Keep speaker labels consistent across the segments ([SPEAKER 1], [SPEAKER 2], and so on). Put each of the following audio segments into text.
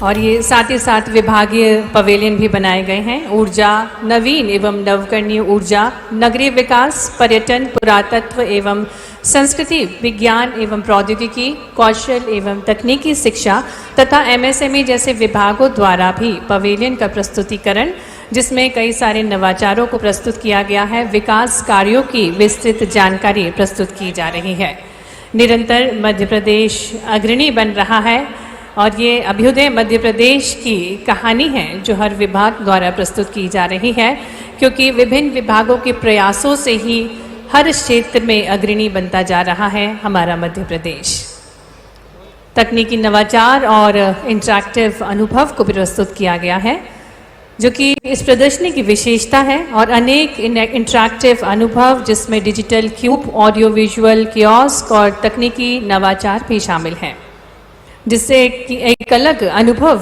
[SPEAKER 1] और ये साथ ही साथ विभागीय पवेलियन भी बनाए गए हैं। ऊर्जा, नवीन एवं नवकरणीय ऊर्जा, नगरीय विकास, पर्यटन, पुरातत्व एवं संस्कृति, विज्ञान एवं प्रौद्योगिकी, कौशल एवं तकनीकी शिक्षा तथा MSME जैसे विभागों द्वारा भी पवेलियन का प्रस्तुतिकरण, जिसमें कई सारे नवाचारों को प्रस्तुत किया गया है। विकास कार्यों की विस्तृत जानकारी प्रस्तुत की जा रही है। निरंतर मध्य प्रदेश अग्रणी बन रहा है और ये अभ्युदय मध्य प्रदेश की कहानी है जो हर विभाग द्वारा प्रस्तुत की जा रही है, क्योंकि विभिन्न विभागों के प्रयासों से ही हर क्षेत्र में अग्रणी बनता जा रहा है हमारा मध्य प्रदेश। तकनीकी नवाचार और इंटरैक्टिव अनुभव को प्रस्तुत किया गया है, जो कि इस प्रदर्शनी की विशेषता है। और अनेक इंटरैक्टिव अनुभव जिसमें digital cube, audio visual kiosk और तकनीकी नवाचार भी शामिल हैं, जिससे एक अलग अनुभव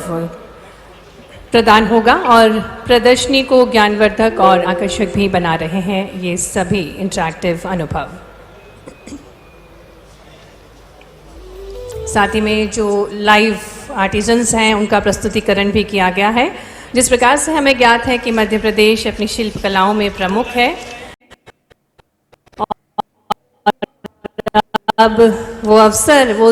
[SPEAKER 1] प्रदान होगा और प्रदर्शनी को ज्ञानवर्धक और आकर्षक भी बना रहे हैं ये सभी इंटरैक्टिव अनुभव। साथ ही में जो लाइव आर्टिजन्स हैं उनका प्रस्तुतिकरण भी किया गया है। जिस प्रकार से हमें ज्ञात है कि मध्य प्रदेश अपनी शिल्प कलाओं में प्रमुख है, अब वो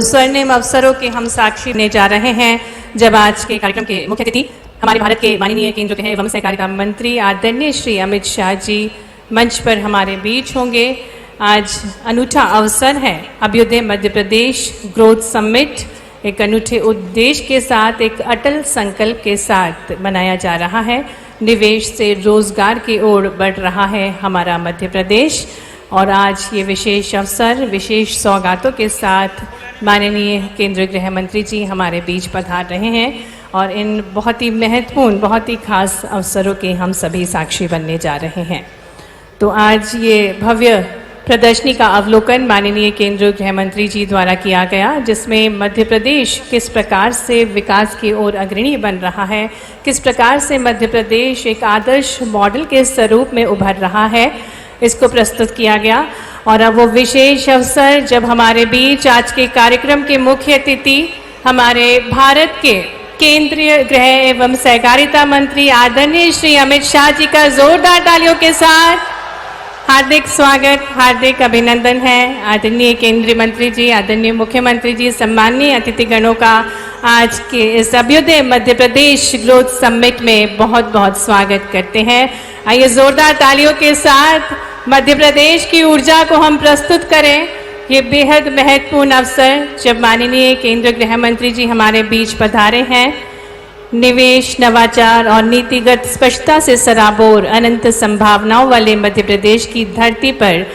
[SPEAKER 1] स्वर्णिम अवसरों के हम साक्षी होने जा रहे हैं, जब आज के कार्यक्रम के मुख्य अतिथि हमारे भारत के माननीय केंद्रीय गृह एवं सहकारिता मंत्री आदरणीय श्री अमित शाह जी मंच पर हमारे बीच होंगे। आज अनूठा अवसर है, अभ्युदय मध्य प्रदेश ग्रोथ समिट एक अनूठे उद्देश्य के साथ, एक अटल संकल्प के साथ मनाया जा रहा है। निवेश से रोजगार की ओर बढ़ रहा है हमारा मध्य प्रदेश, और आज ये विशेष अवसर विशेष सौगातों के साथ माननीय केंद्रीय गृह मंत्री जी हमारे बीच पधार रहे हैं, और इन बहुत ही महत्वपूर्ण, बहुत ही खास अवसरों के हम सभी साक्षी बनने जा रहे हैं। तो आज ये भव्य प्रदर्शनी का अवलोकन माननीय केंद्रीय गृह मंत्री जी द्वारा किया गया, जिसमें मध्य प्रदेश किस प्रकार से विकास की ओर अग्रणी बन रहा है, किस प्रकार से मध्य प्रदेश एक आदर्श मॉडल के स्वरूप में उभर रहा है, इसको प्रस्तुत किया गया। और अब वो विशेष अवसर जब हमारे बीच आज के कार्यक्रम के मुख्य अतिथि हमारे भारत के केंद्रीय गृह एवं सहकारिता मंत्री आदरणीय श्री अमित शाह जी का जोरदार तालियों के साथ हार्दिक स्वागत, हार्दिक अभिनंदन है। आदरणीय केंद्रीय मंत्री जी, आदरणीय मुख्यमंत्री जी, सम्माननीय अतिथिगणों का आज के इस अभ्युदय मध्य प्रदेश ग्रोथ समिट में बहुत बहुत स्वागत करते हैं। आइए जोरदार तालियों के साथ मध्य प्रदेश की ऊर्जा को हम प्रस्तुत करें। ये बेहद महत्वपूर्ण अवसर जब माननीय केंद्रीय गृह मंत्री जी हमारे बीच पधारे हैं। निवेश, नवाचार और नीतिगत स्पष्टता से सराबोर अनंत संभावनाओं वाले मध्य प्रदेश की धरती पर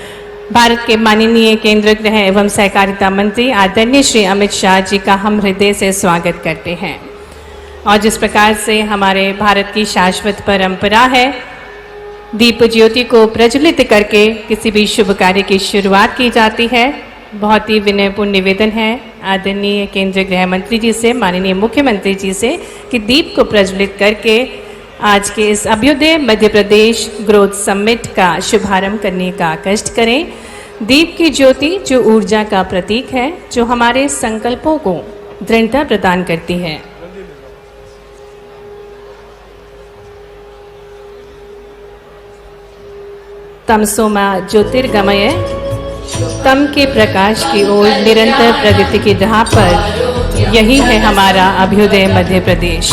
[SPEAKER 1] भारत के माननीय केंद्रीय गृह एवं सहकारिता मंत्री आदरणीय श्री अमित शाह जी का हम हृदय से स्वागत करते हैं। और जिस प्रकार से हमारे भारत की शाश्वत परंपरा है, दीप ज्योति को प्रज्वलित करके किसी भी शुभ कार्य की शुरुआत की जाती है। बहुत ही विनयपूर्ण निवेदन है आदरणीय केंद्रीय गृह मंत्री जी से, माननीय मुख्यमंत्री जी से, कि दीप को प्रज्वलित करके आज के इस अभ्युदय मध्य प्रदेश ग्रोथ समिट का शुभारंभ करने का कष्ट करें। दीप की ज्योति जो ऊर्जा का प्रतीक है, जो हमारे संकल्पों को दृढ़ता प्रदान करती है। तमसोमा ज्योतिर्गमय, तम के प्रकाश की ओर निरंतर प्रगति की राह पर, यही है हमारा अभ्युदय मध्य प्रदेश।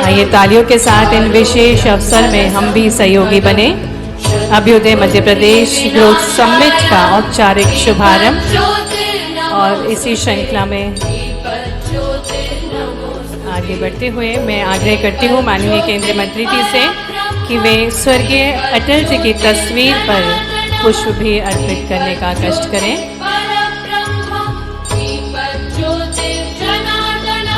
[SPEAKER 1] आइए तालियों के साथ इन विशेष अवसर में हम भी सहयोगी बने। अभ्युदय मध्य प्रदेश ग्रोथ समिट का औपचारिक शुभारंभ, और इसी श्रृंखला में आगे बढ़ते हुए मैं आग्रह करती हूँ माननीय केंद्रीय मंत्री जी से कि वे स्वर्गीय अटल जी की तस्वीर पर पुष्प भी अर्पित करने का कष्ट करें।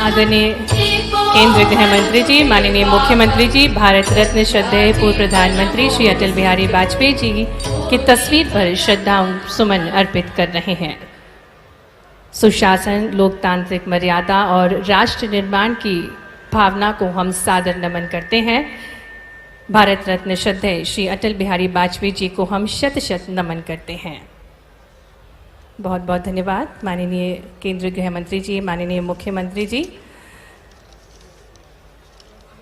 [SPEAKER 1] आदरणीय केंद्रीय गृह मंत्री जी, माननीय मुख्यमंत्री जी, भारत रत्न श्रद्धेय पूर्व प्रधानमंत्री श्री अटल बिहारी वाजपेयी जी की तस्वीर पर श्रद्धा सुमन अर्पित कर रहे हैं। सुशासन, लोकतांत्रिक मर्यादा और राष्ट्र निर्माण की भावना को हम सादर नमन करते हैं। भारत रत्न श्रद्धेय श्री अटल बिहारी वाजपेयी जी को हम शत शत नमन करते हैं। बहुत बहुत धन्यवाद माननीय केंद्रीय गृह मंत्री जी, माननीय मुख्यमंत्री जी।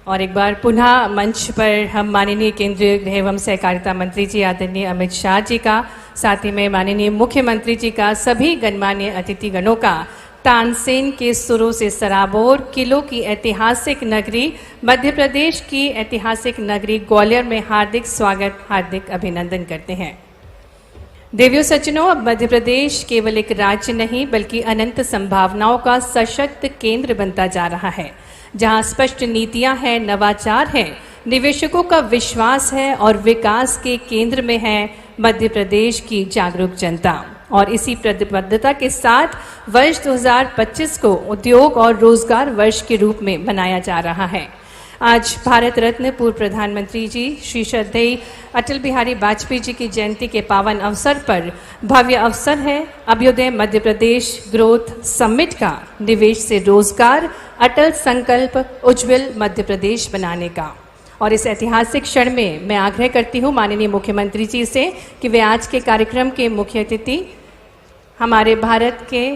[SPEAKER 1] और एक बार पुनः मंच पर हम माननीय केंद्रीय गृह एवं सहकारिता मंत्री जी आदरणीय अमित शाह जी का, साथ ही में माननीय मुख्यमंत्री जी का, सभी गणमान्य अतिथिगणों का तानसेन के सुरों से सराबोर किलों की ऐतिहासिक नगरी मध्य प्रदेश की ऐतिहासिक नगरी ग्वालियर में हार्दिक स्वागत, हार्दिक अभिनंदन करते हैं। देवियों सज्जनों, अब मध्य प्रदेश केवल एक राज्य नहीं बल्कि अनंत संभावनाओं का सशक्त केंद्र बनता जा रहा है, जहां स्पष्ट नीतियां हैं, नवाचार है, निवेशकों का विश्वास है और विकास के केंद्र में है मध्य प्रदेश की जागरूक जनता। और इसी प्रतिबद्धता के साथ वर्ष 2025 को उद्योग और रोजगार वर्ष के रूप में मनाया जा रहा है। आज भारत रत्न पूर्व प्रधानमंत्री जी श्री श्रद्धेय अटल बिहारी वाजपेयी जी की जयंती के पावन अवसर पर भव्य अवसर है अभ्युदय मध्य प्रदेश ग्रोथ समिट का, निवेश से रोजगार, अटल संकल्प, उज्जवल मध्य प्रदेश बनाने का। और इस ऐतिहासिक क्षण में मैं आग्रह करती हूँ माननीय मुख्यमंत्री जी से कि वे आज के कार्यक्रम के मुख्य अतिथि हमारे भारत के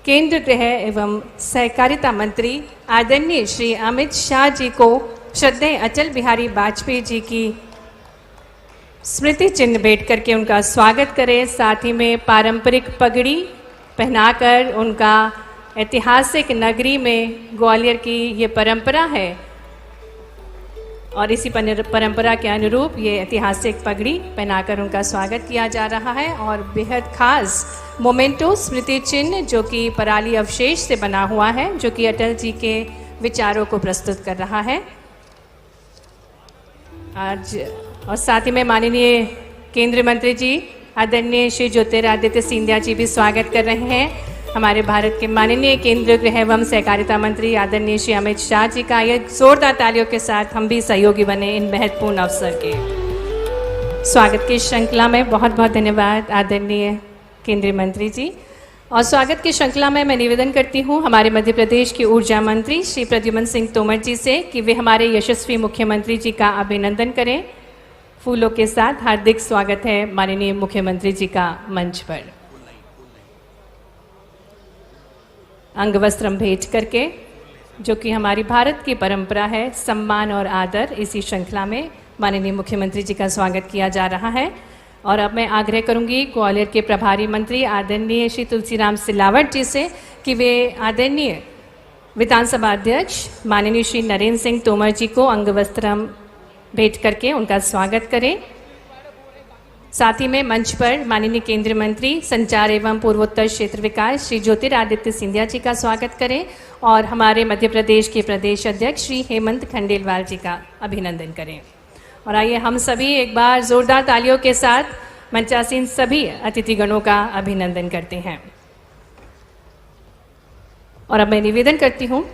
[SPEAKER 1] केंद्रीय गृह एवं सहकारिता मंत्री आदरणीय श्री अमित शाह जी को श्रद्धेय अटल बिहारी वाजपेयी जी की स्मृति चिन्ह भेंट करके उनका स्वागत करें। साथ ही में पारंपरिक पगड़ी पहनाकर उनका ऐतिहासिक नगरी में ग्वालियर की ये परंपरा है और इसी परंपरा के अनुरूप ये ऐतिहासिक पगड़ी पहनाकर उनका स्वागत किया जा रहा है। और बेहद खास मोमेंटो स्मृति चिन्ह जो कि पराली अवशेष से बना हुआ है, जो कि अटल जी के विचारों को प्रस्तुत कर रहा है आज। और साथ ही में माननीय केंद्रीय मंत्री जी आदरणीय श्री ज्योतिरादित्य सिंधिया जी भी स्वागत कर रहे हैं हमारे भारत के माननीय केंद्रीय गृह एवं सहकारिता मंत्री आदरणीय श्री अमित शाह जी का। ये जोरदार तालियों के साथ हम भी सहयोगी बने इन महत्वपूर्ण अवसर के। स्वागत की श्रृंखला में बहुत बहुत धन्यवाद आदरणीय केंद्रीय मंत्री जी। और स्वागत की श्रृंखला में मैं निवेदन करती हूँ हमारे मध्य प्रदेश के ऊर्जा मंत्री श्री प्रद्युम्न सिंह तोमर जी से कि वे हमारे यशस्वी मुख्यमंत्री जी का अभिनंदन करें। फूलों के साथ हार्दिक स्वागत है माननीय मुख्यमंत्री जी का मंच पर। अंग वस्त्रम भेंट करके, जो कि हमारी भारत की परंपरा है, सम्मान और आदर, इसी श्रृंखला में माननीय मुख्यमंत्री जी का स्वागत किया जा रहा है। और अब मैं आग्रह करूंगी ग्वालियर के प्रभारी मंत्री आदरणीय श्री तुलसीराम सिलावट जी से कि वे आदरणीय विधानसभा अध्यक्ष माननीय श्री नरेंद्र सिंह तोमर जी को अंग वस्त्रम भेंट करके उनका स्वागत करें। साथ ही में मंच पर माननीय केंद्रीय मंत्री संचार एवं पूर्वोत्तर क्षेत्र विकास श्री ज्योतिरादित्य सिंधिया जी का स्वागत करें और हमारे मध्य प्रदेश के प्रदेश अध्यक्ष श्री हेमंत खंडेलवाल जी का अभिनंदन करें। और आइए हम सभी एक बार जोरदार तालियों के साथ मंचासीन सभी अतिथिगणों का अभिनंदन करते हैं। और अब मैं निवेदन करती हूँ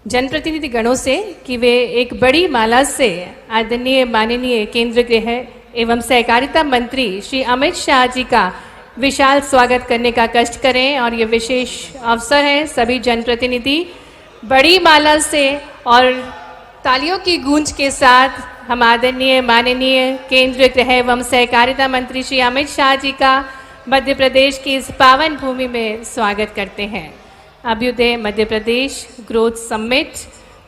[SPEAKER 1] जनप्रतिनिधि गणों से कि वे एक बड़ी माला से आदरणीय माननीय केंद्रीय गृह एवं सहकारिता मंत्री श्री अमित शाह जी का विशाल स्वागत करने का कष्ट करें। और ये विशेष अवसर है, सभी जनप्रतिनिधि बड़ी माला से और तालियों की गूंज के साथ हम आदरणीय माननीय केंद्रीय गृह एवं सहकारिता मंत्री श्री अमित शाह जी का मध्य प्रदेश की इस पावन भूमि में स्वागत करते हैं। अभ्युदय मध्य प्रदेश ग्रोथ समिट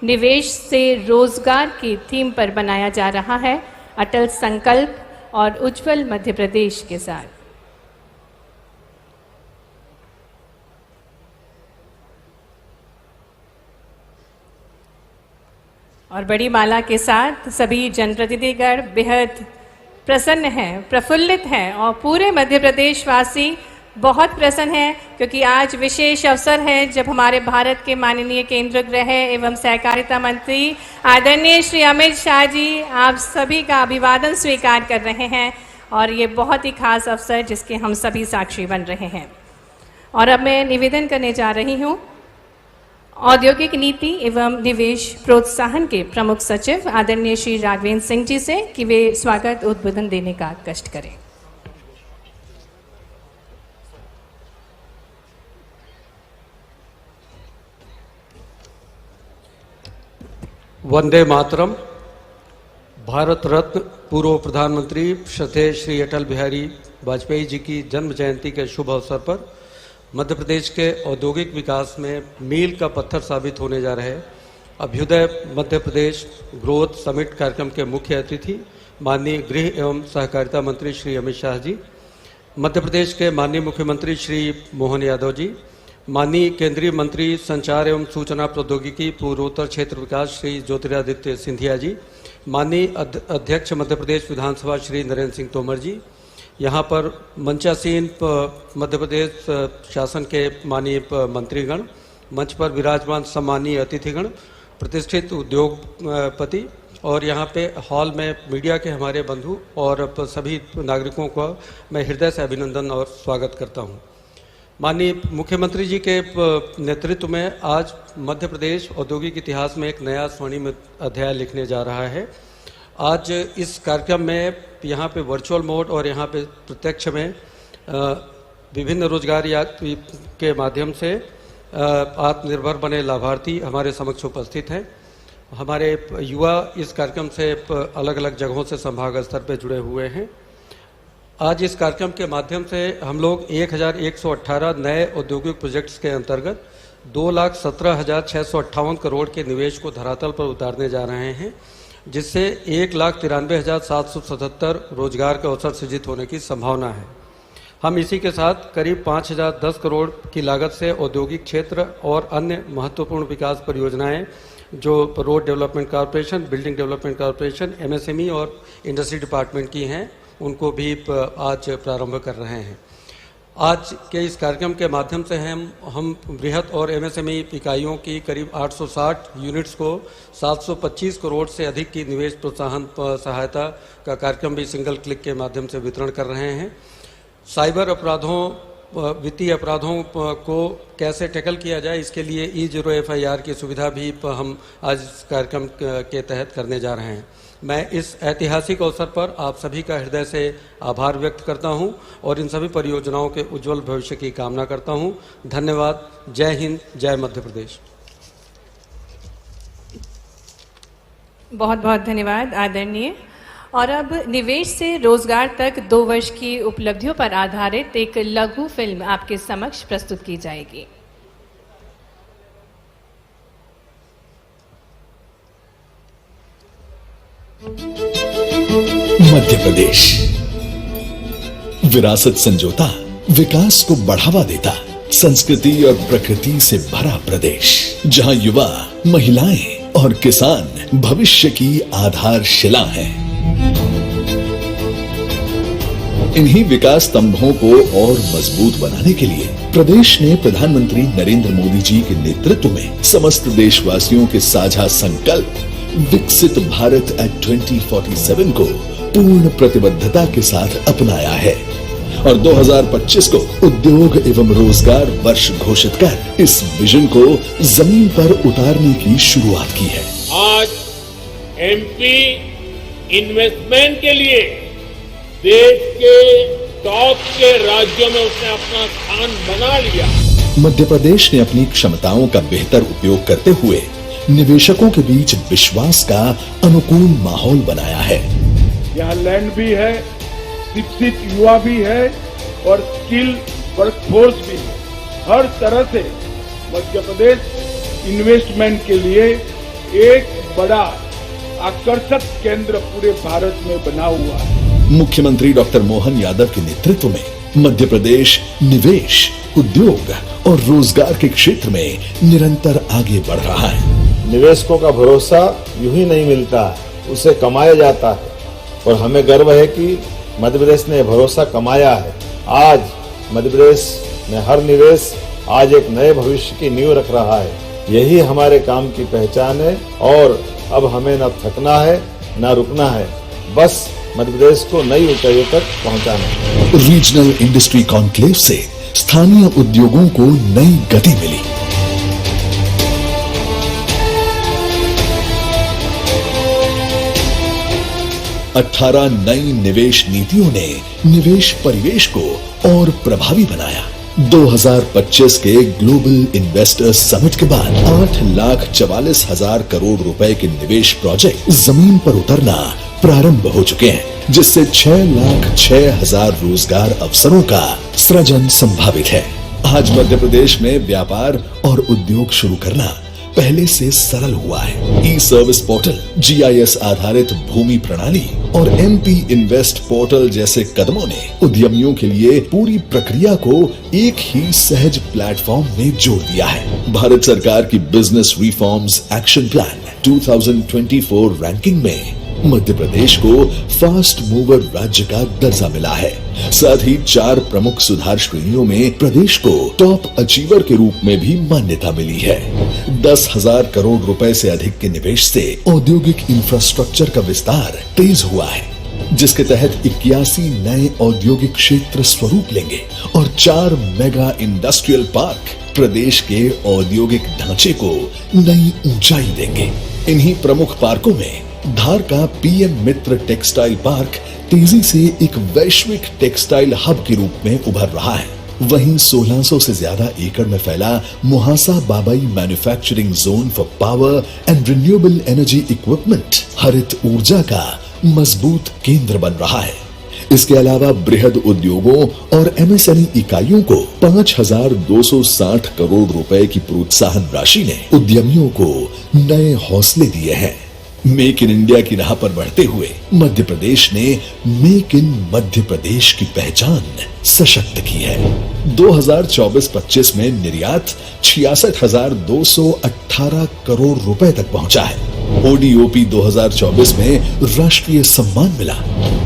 [SPEAKER 1] निवेश से रोजगार की थीम पर बनाया जा रहा है, अटल संकल्प और उज्जवल मध्य प्रदेश के साथ। और बड़ी माला के साथ सभी जनप्रतिनिधिगण बेहद प्रसन्न हैं, प्रफुल्लित हैं और पूरे मध्य प्रदेश वासी बहुत प्रसन्न है क्योंकि आज विशेष अवसर है जब हमारे भारत के माननीय केंद्रीय गृह एवं सहकारिता मंत्री आदरणीय श्री अमित शाह जी आप सभी का अभिवादन स्वीकार कर रहे हैं और ये बहुत ही खास अवसर जिसके हम सभी साक्षी बन रहे हैं। और अब मैं निवेदन करने जा रही हूँ औद्योगिक नीति एवं निवेश प्रोत्साहन के प्रमुख सचिव आदरणीय श्री राघवेंद्र सिंह जी से कि वे स्वागत उद्बोधन देने का कष्ट करें।
[SPEAKER 2] वंदे मातरम। भारत रत्न पूर्व प्रधानमंत्री श्रद्धेय श्री अटल बिहारी वाजपेयी जी की जन्म जयंती के शुभ अवसर पर मध्य प्रदेश के औद्योगिक विकास में मील का पत्थर साबित होने जा रहे अभ्युदय मध्य प्रदेश ग्रोथ समिट कार्यक्रम के मुख्य अतिथि माननीय गृह एवं सहकारिता मंत्री श्री अमित शाह जी, मध्य प्रदेश के माननीय मुख्यमंत्री श्री मोहन यादव जी, माननीय केंद्रीय मंत्री संचार एवं सूचना प्रौद्योगिकी पूर्वोत्तर क्षेत्र विकास श्री ज्योतिरादित्य सिंधिया जी, माननीय अध्यक्ष मध्य प्रदेश विधानसभा श्री नरेंद्र सिंह तोमर जी, यहाँ पर मंचासीन मध्य प्रदेश शासन के माननीय मंत्रीगण, मंच पर विराजमान सम्मानीय अतिथिगण, प्रतिष्ठित उद्योगपति और यहाँ पे हॉल में मीडिया के हमारे बंधु और सभी नागरिकों का मैं हृदय से अभिनंदन और स्वागत करता हूँ। माननीय मुख्यमंत्री जी के नेतृत्व में आज मध्य प्रदेश औद्योगिक इतिहास में एक नया स्वर्णिम अध्याय लिखने जा रहा है। आज इस कार्यक्रम में यहाँ पे वर्चुअल मोड और यहाँ पे प्रत्यक्ष में विभिन्न रोजगार के माध्यम से आत्मनिर्भर बने लाभार्थी हमारे समक्ष उपस्थित हैं। हमारे युवा इस कार्यक्रम से अलग अलग जगहों से संभाग स्तर पर जुड़े हुए हैं। आज इस कार्यक्रम के माध्यम से हम लोग 1118 नए औद्योगिक प्रोजेक्ट्स के अंतर्गत 2,17,658 करोड़ के निवेश को धरातल पर उतारने जा रहे हैं, जिससे 1,93,777 रोजगार के अवसर सृजित होने की संभावना है। हम इसी के साथ करीब 5,010 करोड़ की लागत से औद्योगिक क्षेत्र और अन्य महत्वपूर्ण विकास परियोजनाएं जो road development corporation, building development corporation, MSME और इंडस्ट्री डिपार्टमेंट की हैं, उनको भी आज प्रारंभ कर रहे हैं। आज के इस कार्यक्रम के माध्यम से हम बृहत और एमएसएमई इकाइयों की करीब 860 यूनिट्स को 725 करोड़ से अधिक की निवेश प्रोत्साहन सहायता का कार्यक्रम भी सिंगल क्लिक के माध्यम से वितरण कर रहे हैं। साइबर अपराधों, वित्तीय अपराधों को कैसे टैकल किया जाए, इसके लिए E0 FIR की सुविधा भी हम आज इस कार्यक्रम के तहत करने जा रहे हैं। मैं इस ऐतिहासिक अवसर पर आप सभी का हृदय से आभार व्यक्त करता हूं और इन सभी परियोजनाओं के उज्जवल भविष्य की कामना करता हूं। धन्यवाद। जय हिंद, जय मध्य प्रदेश।
[SPEAKER 1] बहुत बहुत धन्यवाद आदरणीय। और अब निवेश से रोजगार तक 2 वर्ष की उपलब्धियों पर आधारित एक लघु फिल्म आपके समक्ष प्रस्तुत की जाएगी।
[SPEAKER 3] मध्य प्रदेश विरासत संजोता, विकास को बढ़ावा देता, संस्कृति और प्रकृति से भरा प्रदेश, जहां युवा, महिलाएं और किसान भविष्य की आधारशिला हैं। इन्हीं विकास स्तंभों को और मजबूत बनाने के लिए प्रदेश ने प्रधानमंत्री नरेंद्र मोदी जी के नेतृत्व में समस्त देशवासियों के साझा संकल्प विकसित भारत एट 2047 को पूर्ण प्रतिबद्धता के साथ अपनाया है और 2025 को उद्योग एवं रोजगार वर्ष घोषित कर इस विजन को जमीन पर उतारने की शुरुआत की है।
[SPEAKER 4] आज एमपी इन्वेस्टमेंट के लिए देश के टॉप के राज्यों में उसने अपना स्थान बना लिया।
[SPEAKER 3] मध्य प्रदेश ने अपनी क्षमताओं का बेहतर उपयोग करते हुए निवेशकों के बीच विश्वास का अनुकूल माहौल बनाया है।
[SPEAKER 5] यहाँ लैंड भी है, शिक्षित युवा भी है और स्किल वर्कफोर्स भी है। हर तरह से मध्य प्रदेश इन्वेस्टमेंट के लिए एक बड़ा आकर्षक केंद्र पूरे भारत में बना हुआ है।
[SPEAKER 3] मुख्यमंत्री डॉक्टर मोहन यादव के नेतृत्व में मध्य प्रदेश निवेश, उद्योग और रोजगार के क्षेत्र में निरंतर आगे बढ़ रहा है।
[SPEAKER 6] निवेशकों का भरोसा यूं ही नहीं मिलता, उसे कमाया जाता है और हमें गर्व है कि मध्य प्रदेश ने भरोसा कमाया है। आज मध्य प्रदेश में हर निवेश आज एक नए भविष्य की नींव रख रहा है। यही हमारे काम की पहचान है और अब हमें न थकना है न रुकना है, बस मध्य प्रदेश को नई ऊंचाइयों तक पहुंचाना है।
[SPEAKER 3] रीजनल इंडस्ट्री कॉन्क्लेव से स्थानीय उद्योगों को नई गति मिली। 18 नई निवेश नीतियों ने निवेश परिवेश को और प्रभावी बनाया। 2025 के ग्लोबल इन्वेस्टर्स समिट के बाद 8,44,000 करोड़ रुपए के निवेश प्रोजेक्ट जमीन पर उतरना प्रारंभ हो चुके हैं, जिससे 6,06,000 रोजगार अवसरों का सृजन संभावित है। आज मध्य प्रदेश में व्यापार और उद्योग शुरू करना पहले से सरल हुआ है। ई सर्विस पोर्टल, GIS आधारित भूमि प्रणाली और MP इन्वेस्ट पोर्टल जैसे कदमों ने उद्यमियों के लिए पूरी प्रक्रिया को एक ही सहज प्लेटफॉर्म में जोड़ दिया है। भारत सरकार की business reforms action plan 2024 ranking में मध्य प्रदेश को फास्ट मूवर राज्य का दर्जा मिला है। साथ ही 4 प्रमुख सुधार श्रेणियों में प्रदेश को टॉप अचीवर के रूप में भी मान्यता मिली है। 10,000 करोड़ रुपए से अधिक के निवेश से औद्योगिक इंफ्रास्ट्रक्चर का विस्तार तेज हुआ है, जिसके तहत 81 नए औद्योगिक क्षेत्र स्वरूप लेंगे और 4 मेगा इंडस्ट्रियल पार्क प्रदेश के औद्योगिक ढांचे को नई ऊंचाई देंगे। इन्हीं प्रमुख पार्कों में धार का PM मित्र टेक्सटाइल पार्क तेजी से एक वैश्विक टेक्सटाइल हब के रूप में उभर रहा है। वहीं 1600 से ज्यादा एकड़ में फैला मुहासा बाबाई manufacturing zone for power and renewable energy equipment हरित ऊर्जा का मजबूत केंद्र बन रहा है। इसके अलावा बृहद उद्योगों और MSME इकाइयों को 5,260 करोड़ रुपए की प्रोत्साहन राशि ने उद्यमियों को नए हौसले दिए हैं। मेक इन इंडिया की राह पर बढ़ते हुए मध्य प्रदेश ने मेक इन मध्य प्रदेश की पहचान सशक्त की है। 2024-25 में निर्यात 66,218 करोड़ रुपए तक पहुंचा है। ODOP 2024 में राष्ट्रीय सम्मान मिला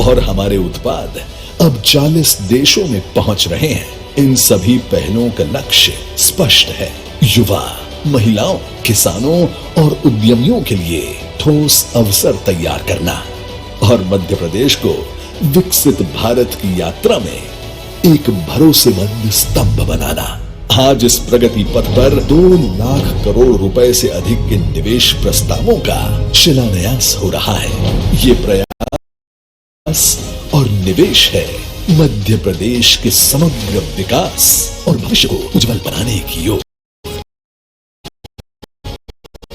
[SPEAKER 3] और हमारे उत्पाद अब 40 देशों में पहुंच रहे हैं। इन सभी पहलों का लक्ष्य स्पष्ट है, युवा, महिलाओं, किसानों और उद्यमियों के लिए ठोस अवसर तैयार करना और मध्य प्रदेश को विकसित भारत की यात्रा में एक भरोसेमंद स्तंभ बनाना। आज इस प्रगति पथ पर 2 लाख करोड़ रुपए से अधिक के निवेश प्रस्तावों का शिलान्यास हो रहा है। ये प्रयास और निवेश है मध्य प्रदेश के समग्र विकास और भविष्य को उज्जवल बनाने की ओर।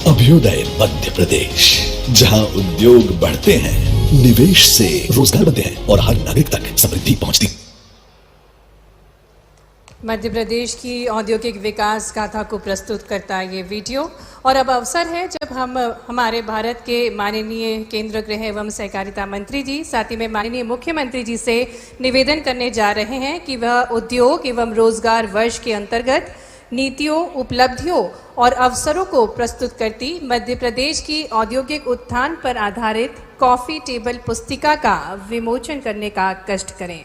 [SPEAKER 3] अभ्युदय मध्य प्रदेश, जहां उद्योग बढ़ते हैं, निवेश से रोजगार बनते हैं और हर नागरिक तक समृद्धि पहुंचती।
[SPEAKER 1] मध्य प्रदेश की औद्योगिक विकास गाथा को प्रस्तुत करता है ये वीडियो। और अब अवसर है जब हम हमारे भारत के माननीय केंद्र गृह एवं सहकारिता मंत्री जी, साथ ही में माननीय मुख्यमंत्री जी से निवेदन करने जा रहे हैं कि वह उद्योग एवं रोजगार वर्ष के अंतर्गत नीतियों, उपलब्धियों और अवसरों को प्रस्तुत करती मध्य प्रदेश की औद्योगिक उत्थान पर आधारित कॉफी टेबल पुस्तिका का विमोचन करने का कष्ट करें।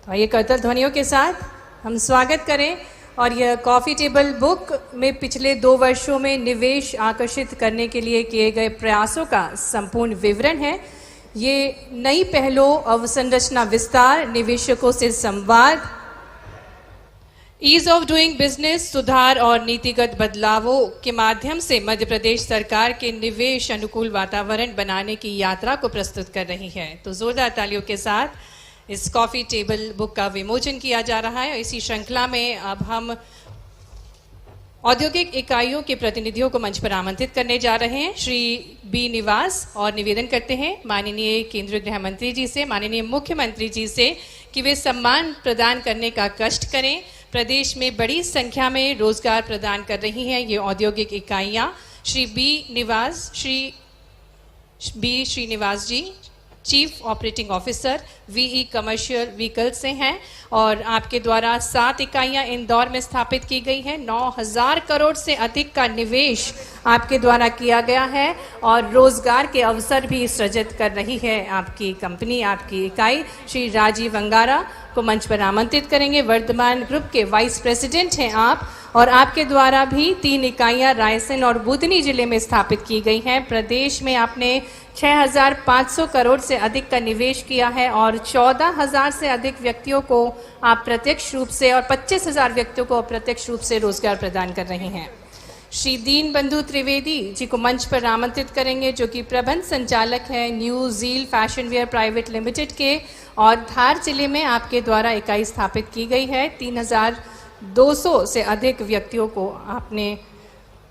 [SPEAKER 1] तो आइए करतल ध्वनियों के साथ हम स्वागत करें। और यह कॉफी टेबल बुक में पिछले 2 वर्षों में निवेश आकर्षित करने के लिए किए गए प्रयासों का संपूर्ण विवरण है। ये नई पहलों, अवसंरचना विस्तार, निवेशकों से संवाद, ईज ऑफ डूइंग बिजनेस, सुधार और नीतिगत बदलावों के माध्यम से मध्य प्रदेश सरकार के निवेश अनुकूल वातावरण बनाने की यात्रा को प्रस्तुत कर रही है। तो जोरदार तालियों के साथ इस कॉफी टेबल बुक का विमोचन किया जा रहा है। इसी श्रृंखला में अब हम औद्योगिक इकाइयों के प्रतिनिधियों को मंच पर आमंत्रित करने जा रहे हैं। श्री बी निवास और निवेदन करते हैं माननीय केंद्रीय गृह मंत्री जी से, माननीय मुख्यमंत्री जी से कि वे सम्मान प्रदान करने का कष्ट करें। प्रदेश में बड़ी संख्या में रोजगार प्रदान कर रही हैं ये औद्योगिक इकाइयां। Shri B Srinivas ji chief operating officer VE commercial vehicle से हैं और आपके द्वारा 7 इकाइयां इंदौर में स्थापित की गई हैं। 9,000 करोड़ से अधिक का निवेश आपके द्वारा किया गया है और रोजगार के अवसर भी सृजित कर रही है आपकी कंपनी, आपकी इकाई। श्री राजीव अंगारा को मंच पर आमंत्रित करेंगे। वर्धमान ग्रुप के वाइस प्रेसिडेंट हैं आप और आपके द्वारा भी 3 इकाइयां रायसेन और बुधनी जिले में स्थापित की गई हैं। प्रदेश में आपने 6,500 करोड़ से अधिक का निवेश किया है और 14,000 से अधिक व्यक्तियों को आप प्रत्यक्ष रूप से और 25,000 व्यक्तियों को अप्रत्यक्ष रूप से रोजगार प्रदान कर रहे हैं। श्री दीन बंधु त्रिवेदी जी को मंच पर आमंत्रित करेंगे, जो कि प्रबंध संचालक है new zeal fashion wear private limited के और धार जिले में आपके द्वारा इकाई स्थापित की गई है। 3,200 से अधिक व्यक्तियों को आपने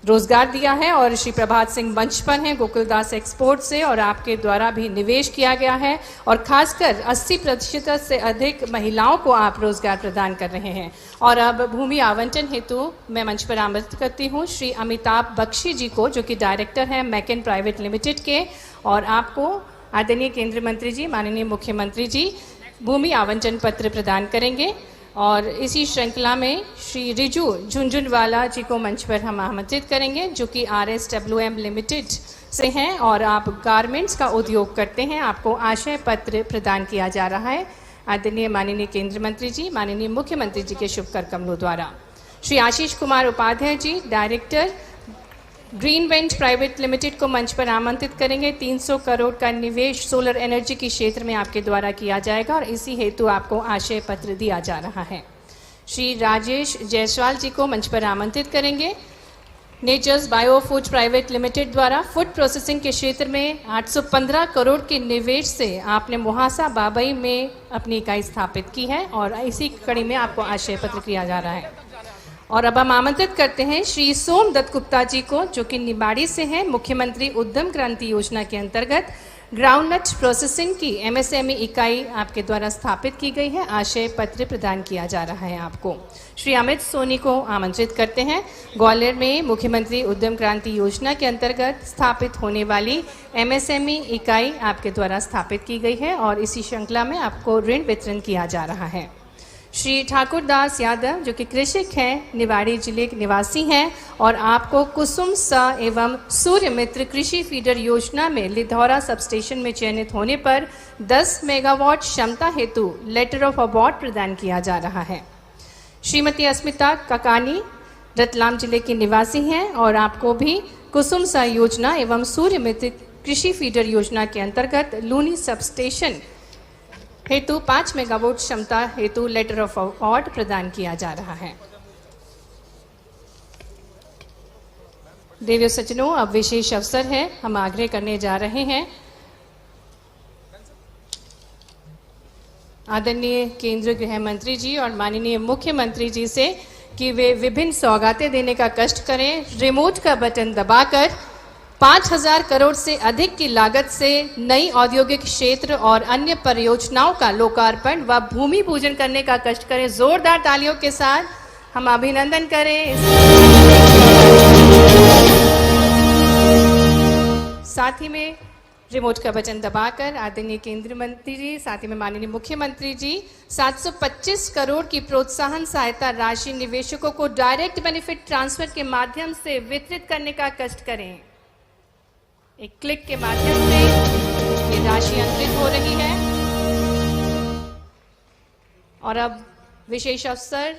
[SPEAKER 1] रोजगार दिया है। और श्री प्रभात सिंह मंच पर हैं गोकुलदास एक्सपोर्ट से, और आपके द्वारा भी निवेश किया गया है और खासकर 80% से अधिक महिलाओं को आप रोजगार प्रदान कर रहे हैं। और अब भूमि आवंटन हेतु मैं मंच पर आमंत्रित करती हूँ श्री अमिताभ बख्शी जी को, जो कि डायरेक्टर हैं मैकेन प्राइवेट लिमिटेड के, और आपको आदरणीय केंद्रीय मंत्री जी, माननीय मुख्यमंत्री जी भूमि आवंटन पत्र प्रदान करेंगे। और इसी श्रृंखला में श्री रिजू झुंझुनवाला जी को मंच पर हम आमंत्रित करेंगे, जो कि RSWM लिमिटेड से हैं और आप गारमेंट्स का उद्योग करते हैं। आपको आशय पत्र प्रदान किया जा रहा है आदरणीय माननीय केंद्रीय मंत्री जी, माननीय मुख्यमंत्री जी के शुभ कर कमलों द्वारा। Shri Ashish Kumar Upadhyay ji, director green vent private limited को मंच पर आमंत्रित करेंगे। 300 करोड़ का निवेश सोलर एनर्जी के क्षेत्र में आपके द्वारा किया जाएगा और इसी हेतु आपको आशय पत्र दिया जा रहा है। श्री राजेश जायसवाल जी को मंच पर आमंत्रित करेंगे। Nature's bio food private limited द्वारा फूड प्रोसेसिंग के क्षेत्र में 815 करोड़ के निवेश से आपने मुहासा बाबई में अपनी इकाई स्थापित की है और इसी कड़ी में आपको आशय पत्र किया जा रहा है। और अब हम आमंत्रित करते हैं श्री सोम दत्त गुप्ता जी को, जो कि निबाड़ी से हैं। मुख्यमंत्री उद्यम क्रांति योजना के अंतर्गत ग्राउंडनट प्रोसेसिंग की MSME इकाई आपके द्वारा स्थापित की गई है। आशय पत्र प्रदान किया जा रहा है आपको। श्री अमित सोनी को आमंत्रित करते हैं। ग्वालियर में मुख्यमंत्री उद्यम क्रांति योजना के अंतर्गत स्थापित होने वाली MSME इकाई आपके द्वारा स्थापित की गई है और इसी श्रृंखला में आपको ऋण वितरण किया जा रहा है। श्री ठाकुर दास यादव, जो कि कृषक हैं, निवाड़ी जिले के निवासी हैं और आपको कुसुम सा एवं सूर्य मित्र कृषि फीडर योजना में लिधौरा सबस्टेशन में चयनित होने पर 10 मेगावाट क्षमता हेतु लेटर ऑफ अवार्ड प्रदान किया जा रहा है। श्रीमती अस्मिता ककानी रतलाम जिले की निवासी हैं और आपको भी कुसुम सा योजना एवं सूर्य मित्र कृषि फीडर योजना के अंतर्गत लूनी सबस्टेशन हेतु 5 मेगावाट क्षमता हेतु लेटर ऑफ अवार्ड प्रदान किया जा रहा है। देवियों सज्जनों, अब विशेष अवसर है, हम आग्रह करने जा रहे हैं आदरणीय केंद्रीय गृह मंत्री जी और माननीय मुख्यमंत्री जी से कि वे विभिन्न सौगातें देने का कष्ट करें। रिमोट का बटन दबाकर 5000 करोड़ से अधिक की लागत से नई औद्योगिक क्षेत्र और अन्य परियोजनाओं का लोकार्पण व भूमि पूजन करने का कष्ट करें। जोरदार तालियों के साथ हम अभिनंदन करें। साथ ही में रिमोट का बटन दबाकर आदरणीय केंद्रीय मंत्री जी, साथ ही में माननीय मुख्यमंत्री जी 725 करोड़ की प्रोत्साहन सहायता राशि निवेशकों को डायरेक्ट बेनिफिट ट्रांसफर के माध्यम से वितरित करने का कष्ट करें। एक क्लिक के माध्यम से ये राशि अंतरित हो रही है। और अब विशेष अवसर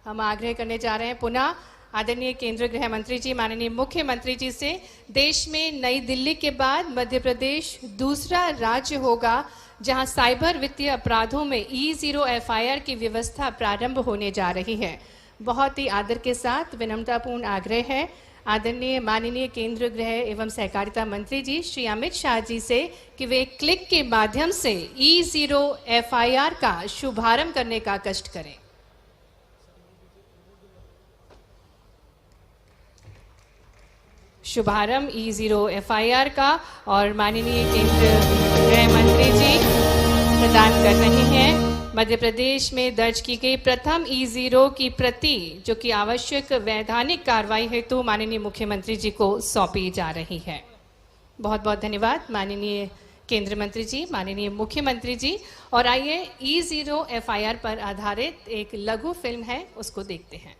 [SPEAKER 1] हम आग्रह करने जा रहे हैं पुनः आदरणीय केंद्रीय गृह मंत्री जी, माननीय मुख्यमंत्री जी से। देश में नई दिल्ली के बाद मध्य प्रदेश दूसरा राज्य होगा जहां साइबर वित्तीय अपराधों में E0 FIR की व्यवस्था प्रारंभ होने जा रही है। बहुत ही आदर के साथ विनम्रतापूर्ण आग्रह है आदरणीय माननीय केंद्रीय गृह एवं सहकारिता मंत्री जी श्री अमित शाह जी से कि वे क्लिक के माध्यम से E0 FIR का शुभारंभ करने का कष्ट करें। शुभारंभ E0 FIR का और माननीय केंद्रीय गृह मंत्री जी प्रदान कर रहे हैं। मध्य प्रदेश में दर्ज की गई प्रथम E0 की प्रति, जो कि आवश्यक वैधानिक कार्रवाई हेतु माननीय मुख्यमंत्री जी को सौंपी जा रही है। बहुत बहुत धन्यवाद माननीय केंद्रीय मंत्री जी, माननीय मुख्यमंत्री जी। और आइए E0 FIR पर आधारित एक लघु फिल्म है, उसको देखते हैं।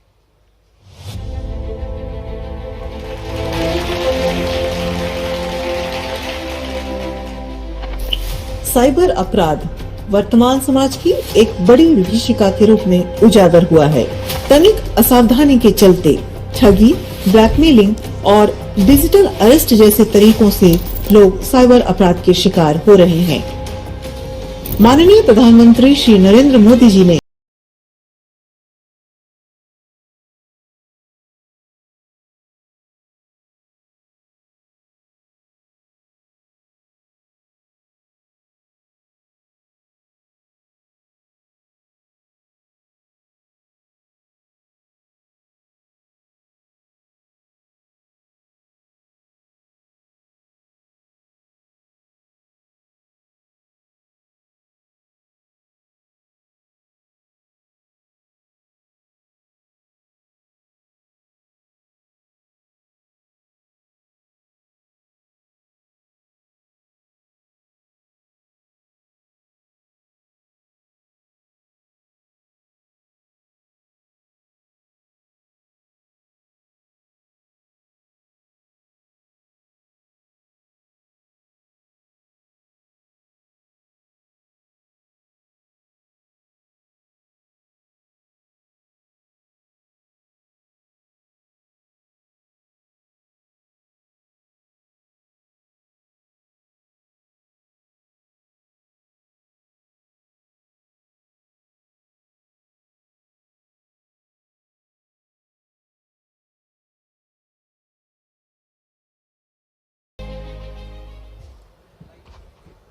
[SPEAKER 7] साइबर अपराध वर्तमान समाज की एक बड़ी विभीषिका के रूप में उजागर हुआ है। तनिक असावधानी के चलते ठगी, ब्लैकमेलिंग और डिजिटल अरेस्ट जैसे तरीकों से लोग साइबर अपराध के शिकार हो रहे हैं। माननीय प्रधानमंत्री श्री नरेंद्र मोदी जी ने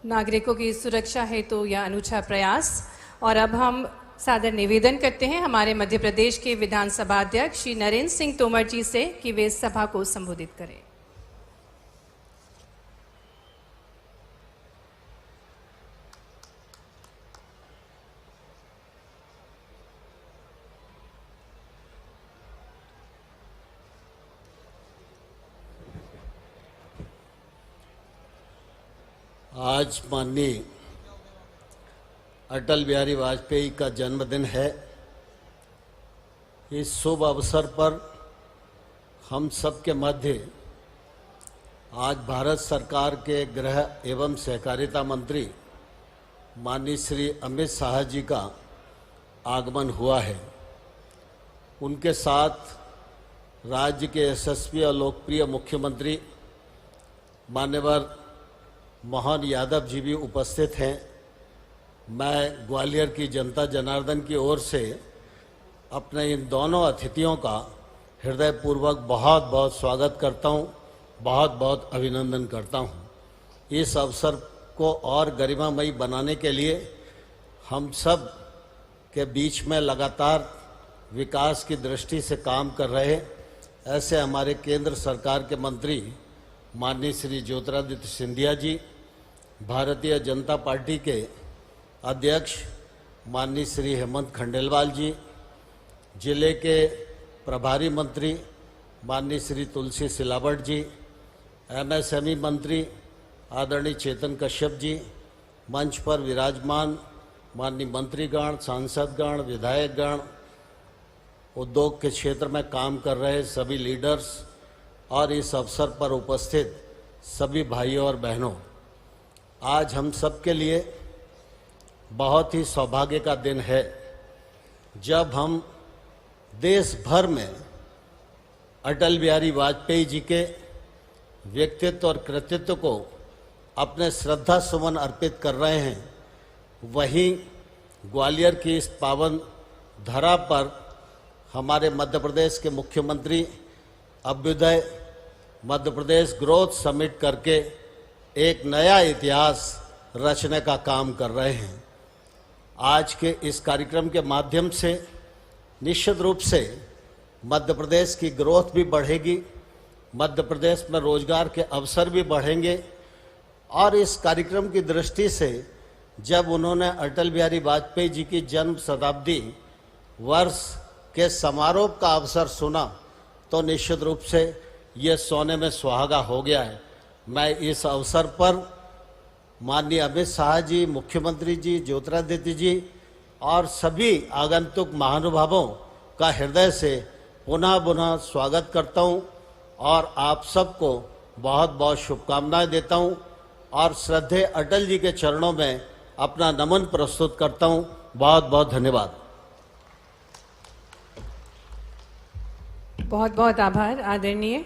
[SPEAKER 1] नागरिकों की सुरक्षा है तो यह अनूठा प्रयास। और अब हम सादर निवेदन करते हैं हमारे मध्य प्रदेश के विधानसभा अध्यक्ष श्री नरेंद्र सिंह तोमर जी से कि वे सभा को संबोधित करें।
[SPEAKER 8] आज माननीय अटल बिहारी वाजपेयी का जन्मदिन है। इस शुभ अवसर पर हम सबके मध्य आज भारत सरकार के गृह एवं सहकारिता मंत्री माननीय श्री अमित शाह जी का आगमन हुआ है। उनके साथ राज्य के यशस्वी और लोकप्रिय मुख्यमंत्री मान्यवर मोहन यादव जी भी उपस्थित हैं। मैं ग्वालियर की जनता जनार्दन की ओर से अपने इन दोनों अतिथियों का हृदयपूर्वक बहुत बहुत स्वागत करता हूं, बहुत बहुत अभिनंदन करता हूं। इस अवसर को और गरिमामयी बनाने के लिए हम सब के बीच में लगातार विकास की दृष्टि से काम कर रहे ऐसे हमारे केंद्र सरकार के मंत्री माननीय श्री ज्योतिरादित्य सिंधिया जी, भारतीय जनता पार्टी के अध्यक्ष माननीय श्री हेमंत खंडेलवाल जी, जिले के प्रभारी मंत्री माननीय श्री तुलसी सिलावट जी, एमएसएमई मंत्री आदरणीय चेतन कश्यप जी, मंच पर विराजमान माननीय मंत्रीगण, सांसदगण, विधायकगण, उद्योग के क्षेत्र में काम कर रहे सभी लीडर्स और इस अवसर पर उपस्थित सभी भाइयों और बहनों, आज हम सब के लिए बहुत ही सौभाग्य का दिन है जब हम देश भर में अटल बिहारी वाजपेयी जी के व्यक्तित्व और कृतित्व को अपने श्रद्धा सुमन अर्पित कर रहे हैं। वहीं ग्वालियर की इस पावन धरा पर हमारे मध्य प्रदेश के मुख्यमंत्री अभ्युदय मध्य प्रदेश ग्रोथ समिट करके एक नया इतिहास रचने का काम कर रहे हैं। आज के इस कार्यक्रम के माध्यम से निश्चित रूप से मध्य प्रदेश की ग्रोथ भी बढ़ेगी, मध्य प्रदेश में रोजगार के अवसर भी बढ़ेंगे। और इस कार्यक्रम की दृष्टि से जब उन्होंने अटल बिहारी वाजपेयी जी की जन्म शताब्दी वर्ष के समारोह का अवसर सुना तो निश्चित रूप से ये सोने में सुहागा हो गया है। मैं इस अवसर पर माननीय अमित शाह जी, मुख्यमंत्री जी, ज्योतिरादित्य जी और सभी आगंतुक महानुभावों का हृदय से पुनः पुनः स्वागत करता हूं और आप सबको बहुत बहुत शुभकामनाएं देता हूं और श्रद्धेय अटल जी के चरणों में अपना नमन प्रस्तुत करता हूं। बहुत बहुत धन्यवाद।
[SPEAKER 1] बहुत बहुत आभार आदरणीय।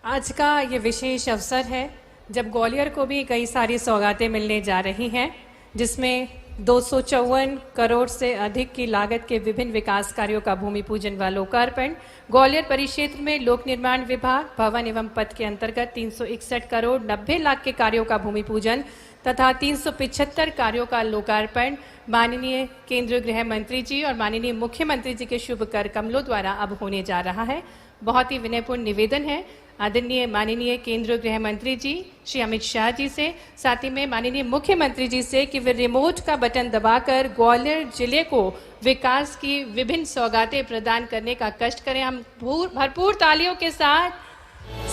[SPEAKER 1] आज का ये विशेष अवसर है जब ग्वालियर को भी कई सारी सौगातें मिलने जा रही हैं, जिसमें 254 करोड़ से अधिक की लागत के विभिन्न विकास कार्यों का भूमि पूजन व लोकार्पण, ग्वालियर परिक्षेत्र में लोक निर्माण विभाग भवन एवं पथ के अंतर्गत 361 करोड़ 90 लाख के कार्यों का भूमि पूजन तथा 375 कार्यों का लोकार्पण माननीय केंद्रीय गृह मंत्री जी और माननीय मुख्यमंत्री जी के शुभ कर कमलों द्वारा अब होने जा रहा है। बहुत ही विनयपूर्ण निवेदन है आदरणीय माननीय केंद्रीय गृह मंत्री जी श्री अमित शाह जी से, साथ ही में माननीय मुख्यमंत्री जी से कि वे रिमोट का बटन दबाकर ग्वालियर जिले को विकास की विभिन्न सौगातें प्रदान करने का कष्ट करें। हम भरपूर तालियों के साथ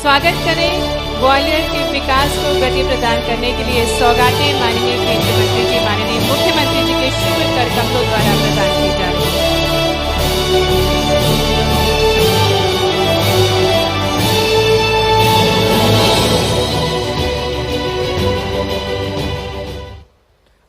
[SPEAKER 1] स्वागत करें ग्वालियर के विकास को गति प्रदान करने के लिए सौगातें माननीय केंद्रीय मंत्री जी, माननीय मुख्यमंत्री जी के शुभ कर कमलों द्वारा प्रदान की जा रही है।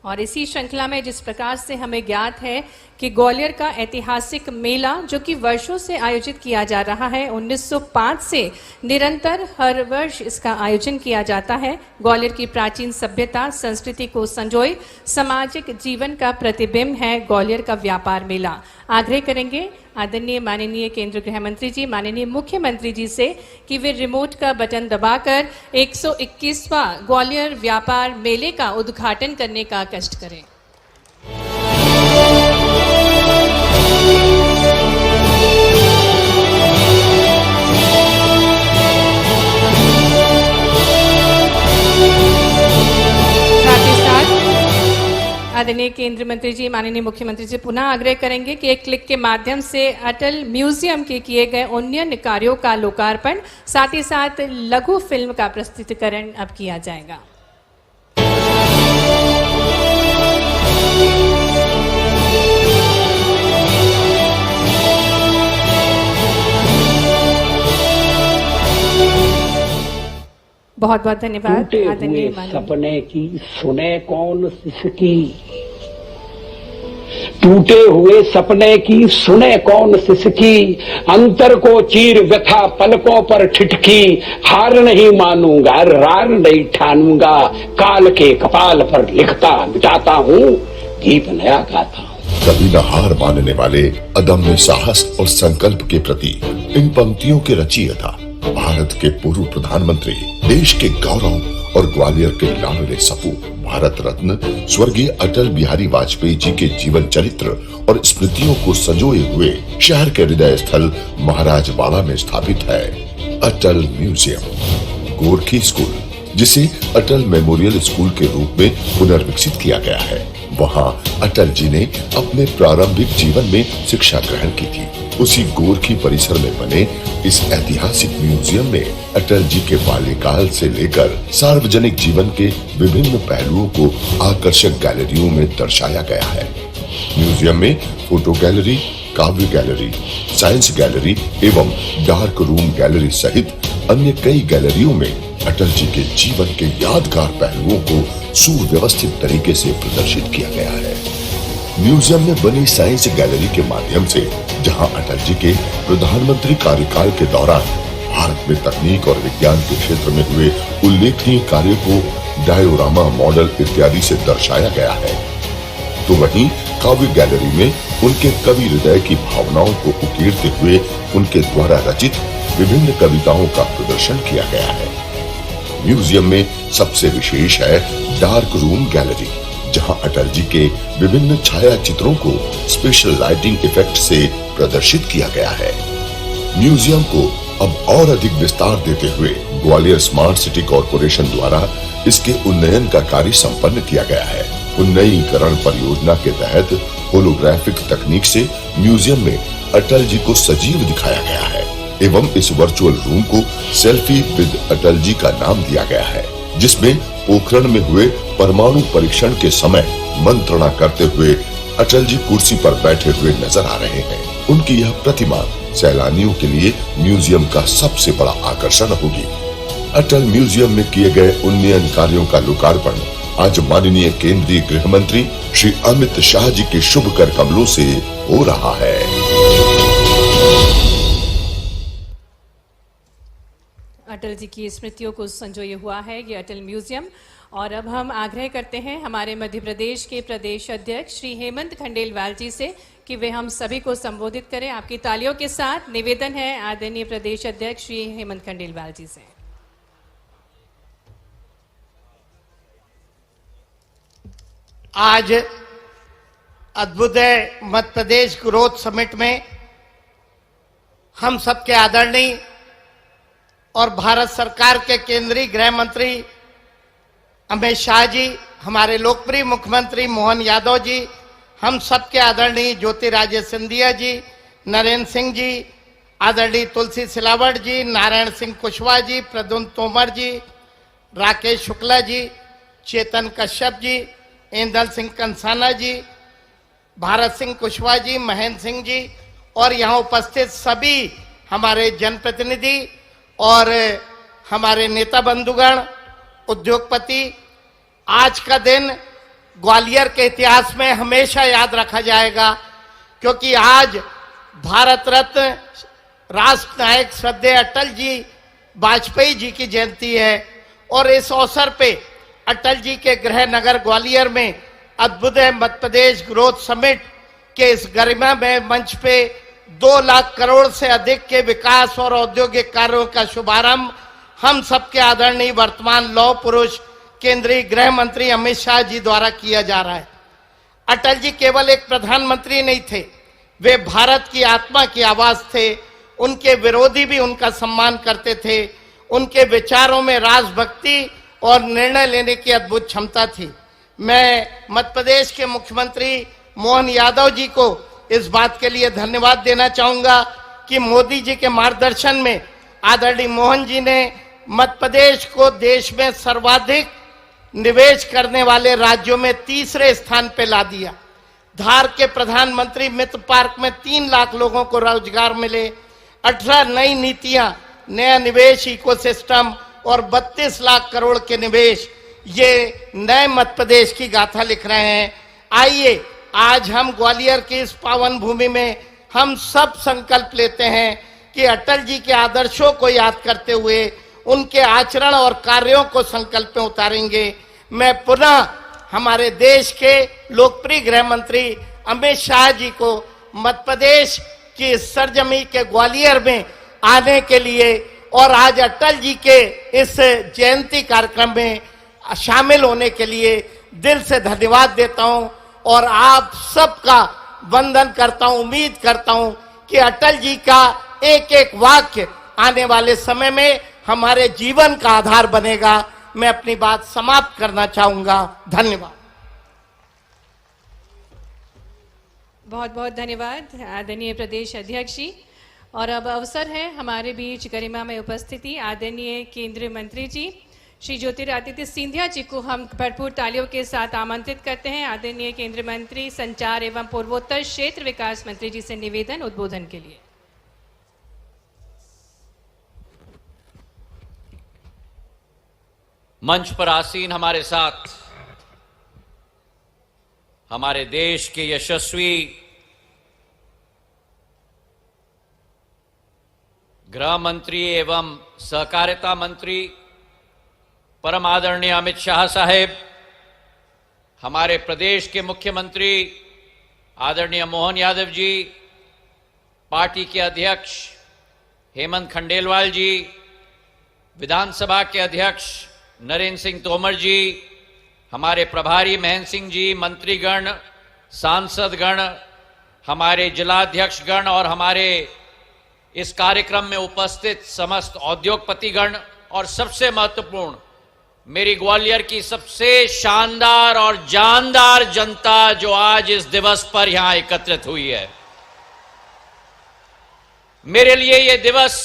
[SPEAKER 1] और इसी श्रृंखला में जिस प्रकार से हमें ज्ञात है कि ग्वालियर का ऐतिहासिक मेला जो कि वर्षों से आयोजित किया जा रहा है, 1905 से निरंतर हर वर्ष इसका आयोजन किया जाता है। ग्वालियर की प्राचीन सभ्यता संस्कृति को संजोए सामाजिक जीवन का प्रतिबिंब है ग्वालियर का व्यापार मेला। आग्रह करेंगे आदरणीय माननीय केंद्रीय गृह मंत्री जी, माननीय मुख्यमंत्री जी से कि वे रिमोट का बटन दबाकर 121वां ग्वालियर व्यापार मेले का उद्घाटन करने का कष्ट करें। आदरणीय केंद्रीय मंत्री जी, माननीय मुख्यमंत्री जी पुनः आग्रह करेंगे कि एक क्लिक के माध्यम से अटल म्यूजियम के किए गए उन्नयन कार्यों का लोकार्पण, साथ ही साथ लघु फिल्म का प्रस्तुतिकरण अब किया जाएगा। बहुत बहुत धन्यवाद। आदरणीय
[SPEAKER 9] सपने की सुने कौन सिसकी, टूटे हुए सपने की सुने कौन सिसकी, अंतर को चीर व्यथा पलकों पर ठिठकी, हार नहीं मानूंगा रार नहीं ठानूंगा, काल के कपाल पर लिखता मिटाता हूँ गीत नया गाता हूँ।
[SPEAKER 10] कभी न हार मानने वाले अदम्य साहस और संकल्प के प्रति इन पंक्तियों के रचयिता भारत के पूर्व प्रधानमंत्री, देश के गौरव और ग्वालियर के लाडले सपूत भारत रत्न स्वर्गीय अटल बिहारी वाजपेयी जी के जीवन चरित्र और स्मृतियों को संजोए हुए शहर के हृदय स्थल महाराजवाड़ा में स्थापित है अटल म्यूजियम। गोरखी स्कूल, जिसे अटल मेमोरियल स्कूल के रूप में पुनर्विकसित किया गया है, वहाँ अटल जी ने अपने प्रारंभिक जीवन में शिक्षा ग्रहण की थी। उसी गोरखी परिसर में बने इस ऐतिहासिक म्यूजियम में अटल जी के बाल्यकाल से लेकर सार्वजनिक जीवन के विभिन्न पहलुओं को आकर्षक गैलरियों में दर्शाया गया है। म्यूजियम में फोटो गैलरी, काव्य गैलरी, साइंस गैलरी एवं डार्क रूम गैलरी सहित अन्य कई गैलरियों में अटल जी के जीवन के यादगार पहलुओं को सुव्यवस्थित तरीके से प्रदर्शित किया गया है। म्यूजियम में बनी साइंस गैलरी के माध्यम से जहां अटल जी के प्रधानमंत्री कार्यकाल के दौरान भारत में तकनीक और विज्ञान के क्षेत्र में हुए उल्लेखनीय कार्यों को डायोरामा मॉडल इत्यादि से दर्शाया गया है, तो वहीं काव्य गैलरी में उनके कवि हृदय की भावनाओं को उकेरते हुए उनके द्वारा रचित विभिन्न कविताओं का प्रदर्शन किया गया है। म्यूजियम में सबसे विशेष है डार्क रूम गैलरी, जहां अटल जी के विभिन्न छाया चित्रों को स्पेशल लाइटिंग इफेक्ट से प्रदर्शित किया गया है। म्यूजियम को अब और अधिक विस्तार देते हुए ग्वालियर स्मार्ट सिटी कॉरपोरेशन द्वारा इसके उन्नयन का कार्य संपन्न किया गया है। उन्नयनीकरण परियोजना के तहत होलोग्राफिक तकनीक से म्यूजियम में अटल जी को सजीव दिखाया गया है एवं इस वर्चुअल रूम को सेल्फी विद अटल जी का नाम दिया गया है, जिसमें पोखरण में हुए परमाणु परीक्षण के समय मंत्रणा करते हुए अटल जी कुर्सी पर बैठे हुए नजर आ रहे हैं। उनकी यह प्रतिमा सैलानियों के लिए म्यूजियम का सबसे बड़ा आकर्षण होगी। अटल म्यूजियम में किए गए उन्नयन कार्यों का लोकार्पण आज माननीय केंद्रीय गृह मंत्री श्री अमित शाह जी के शुभ कर कमलों से हो रहा है।
[SPEAKER 1] अटल जी की स्मृतियों को संजोए हुआ है ये अटल म्यूजियम। और अब हम आग्रह करते हैं हमारे मध्य प्रदेश के प्रदेश अध्यक्ष श्री हेमंत खंडेलवाल जी से कि वे हम सभी को संबोधित करें। आपकी तालियों के साथ निवेदन है आदरणीय प्रदेश अध्यक्ष श्री हेमंत खंडेलवाल जी से।
[SPEAKER 11] आज अद्भुतय मध्य प्रदेश ग्रोथ समिट में हम सबके आदरणीय और भारत सरकार के केंद्रीय गृह मंत्री अमित शाह जी, हमारे लोकप्रिय मुख्यमंत्री मोहन यादव जी, हम सबके आदरणीय ज्योतिरादित्य सिंधिया जी, नरेंद्र सिंह जी, आदरणीय तुलसी सिलावट जी, नारायण सिंह कुशवाहा जी, प्रद्युम्न तोमर जी, राकेश शुक्ला जी, चेतन कश्यप जी, इंदल सिंह कंसाना जी, भारत सिंह कुशवाहा जी, महेंद्र सिंह जी और यहाँ उपस्थित सभी हमारे जनप्रतिनिधि और हमारे नेता बंधुगण, उद्योगपति, आज का दिन ग्वालियर के इतिहास में हमेशा याद रखा जाएगा, क्योंकि आज भारत रत्न राष्ट्र नायक श्रद्धेय अटल जी वाजपेयी जी की जयंती है और इस अवसर पे अटल जी के गृह नगर ग्वालियर में अद्भुत मध्य प्रदेश ग्रोथ समिट के इस गरिमामय मंच पे 2 लाख करोड़ से अधिक के विकास और औद्योगिक कार्यों का शुभारंभ हम सबके आदरणीय वर्तमान लौह पुरुष केंद्रीय गृह मंत्री अमित शाह जी द्वारा किया जा रहा है। अटल जी केवल एक प्रधानमंत्री नहीं थे, वे भारत की आत्मा की आवाज थे। उनके विरोधी भी उनका सम्मान करते थे। उनके विचारों में राजभक्ति और निर्णय लेने की अद्भुत क्षमता थी। मैं मध्य प्रदेश के मुख्यमंत्री मोहन यादव जी को इस बात के लिए धन्यवाद देना चाहूंगा कि मोदी जी के मार्गदर्शन में आदरणीय मोहन जी ने मध्य प्रदेश को देश में सर्वाधिक निवेश करने वाले राज्यों में 3रे स्थान पर ला दिया। धार के प्रधानमंत्री मित्र पार्क में 3 लाख लोगों को रोजगार मिले। 18 नई नीतियां, नया निवेश इकोसिस्टम और 32 लाख करोड़ के निवेश, ये नए मध्य प्रदेश की गाथा लिख रहे हैं। आइए आज हम ग्वालियर की इस पावन भूमि में हम सब संकल्प लेते हैं कि अटल जी के आदर्शों को याद करते हुए उनके आचरण और कार्यों को संकल्प में उतारेंगे। मैं पुनः हमारे देश के लोकप्रिय गृह मंत्री अमित शाह जी को मध्य प्रदेश की सरजमी के ग्वालियर में आने के लिए और आज अटल जी के इस जयंती कार्यक्रम में शामिल होने के लिए दिल से धन्यवाद देता हूं और आप सबका वंदन करता हूं। उम्मीद करता हूं कि अटल जी का एक एक वाक्य आने वाले समय में हमारे जीवन का आधार बनेगा। मैं अपनी बात समाप्त करना चाहूंगा। धन्यवाद।
[SPEAKER 1] बहुत बहुत धन्यवाद आदरणीय प्रदेश अध्यक्ष जी। और अब अवसर है हमारे बीच गरिमा में उपस्थिति आदरणीय केंद्रीय मंत्री जी श्री ज्योतिरादित्य सिंधिया जी को हम भरपूर तालियों के साथ आमंत्रित करते हैं। आदरणीय केंद्रीय मंत्री संचार एवं पूर्वोत्तर क्षेत्र विकास मंत्री जी से निवेदन उद्बोधन के लिए।
[SPEAKER 12] मंच पर आसीन हमारे साथ हमारे देश के यशस्वी गृह मंत्री एवं सहकारिता मंत्री परम आदरणीय अमित शाह साहेब, हमारे प्रदेश के मुख्यमंत्री आदरणीय मोहन यादव जी, पार्टी के अध्यक्ष हेमंत खंडेलवाल जी, विधानसभा के अध्यक्ष नरेंद्र सिंह तोमर जी, हमारे प्रभारी महेंद्र सिंह जी, मंत्रीगण, सांसदगण, हमारे जिलाध्यक्षगण और हमारे इस कार्यक्रम में उपस्थित समस्त उद्योगपतिगण और सबसे महत्वपूर्ण मेरी ग्वालियर की सबसे शानदार और जानदार जनता जो आज इस दिवस पर यहां एकत्रित हुई है। मेरे लिए यह दिवस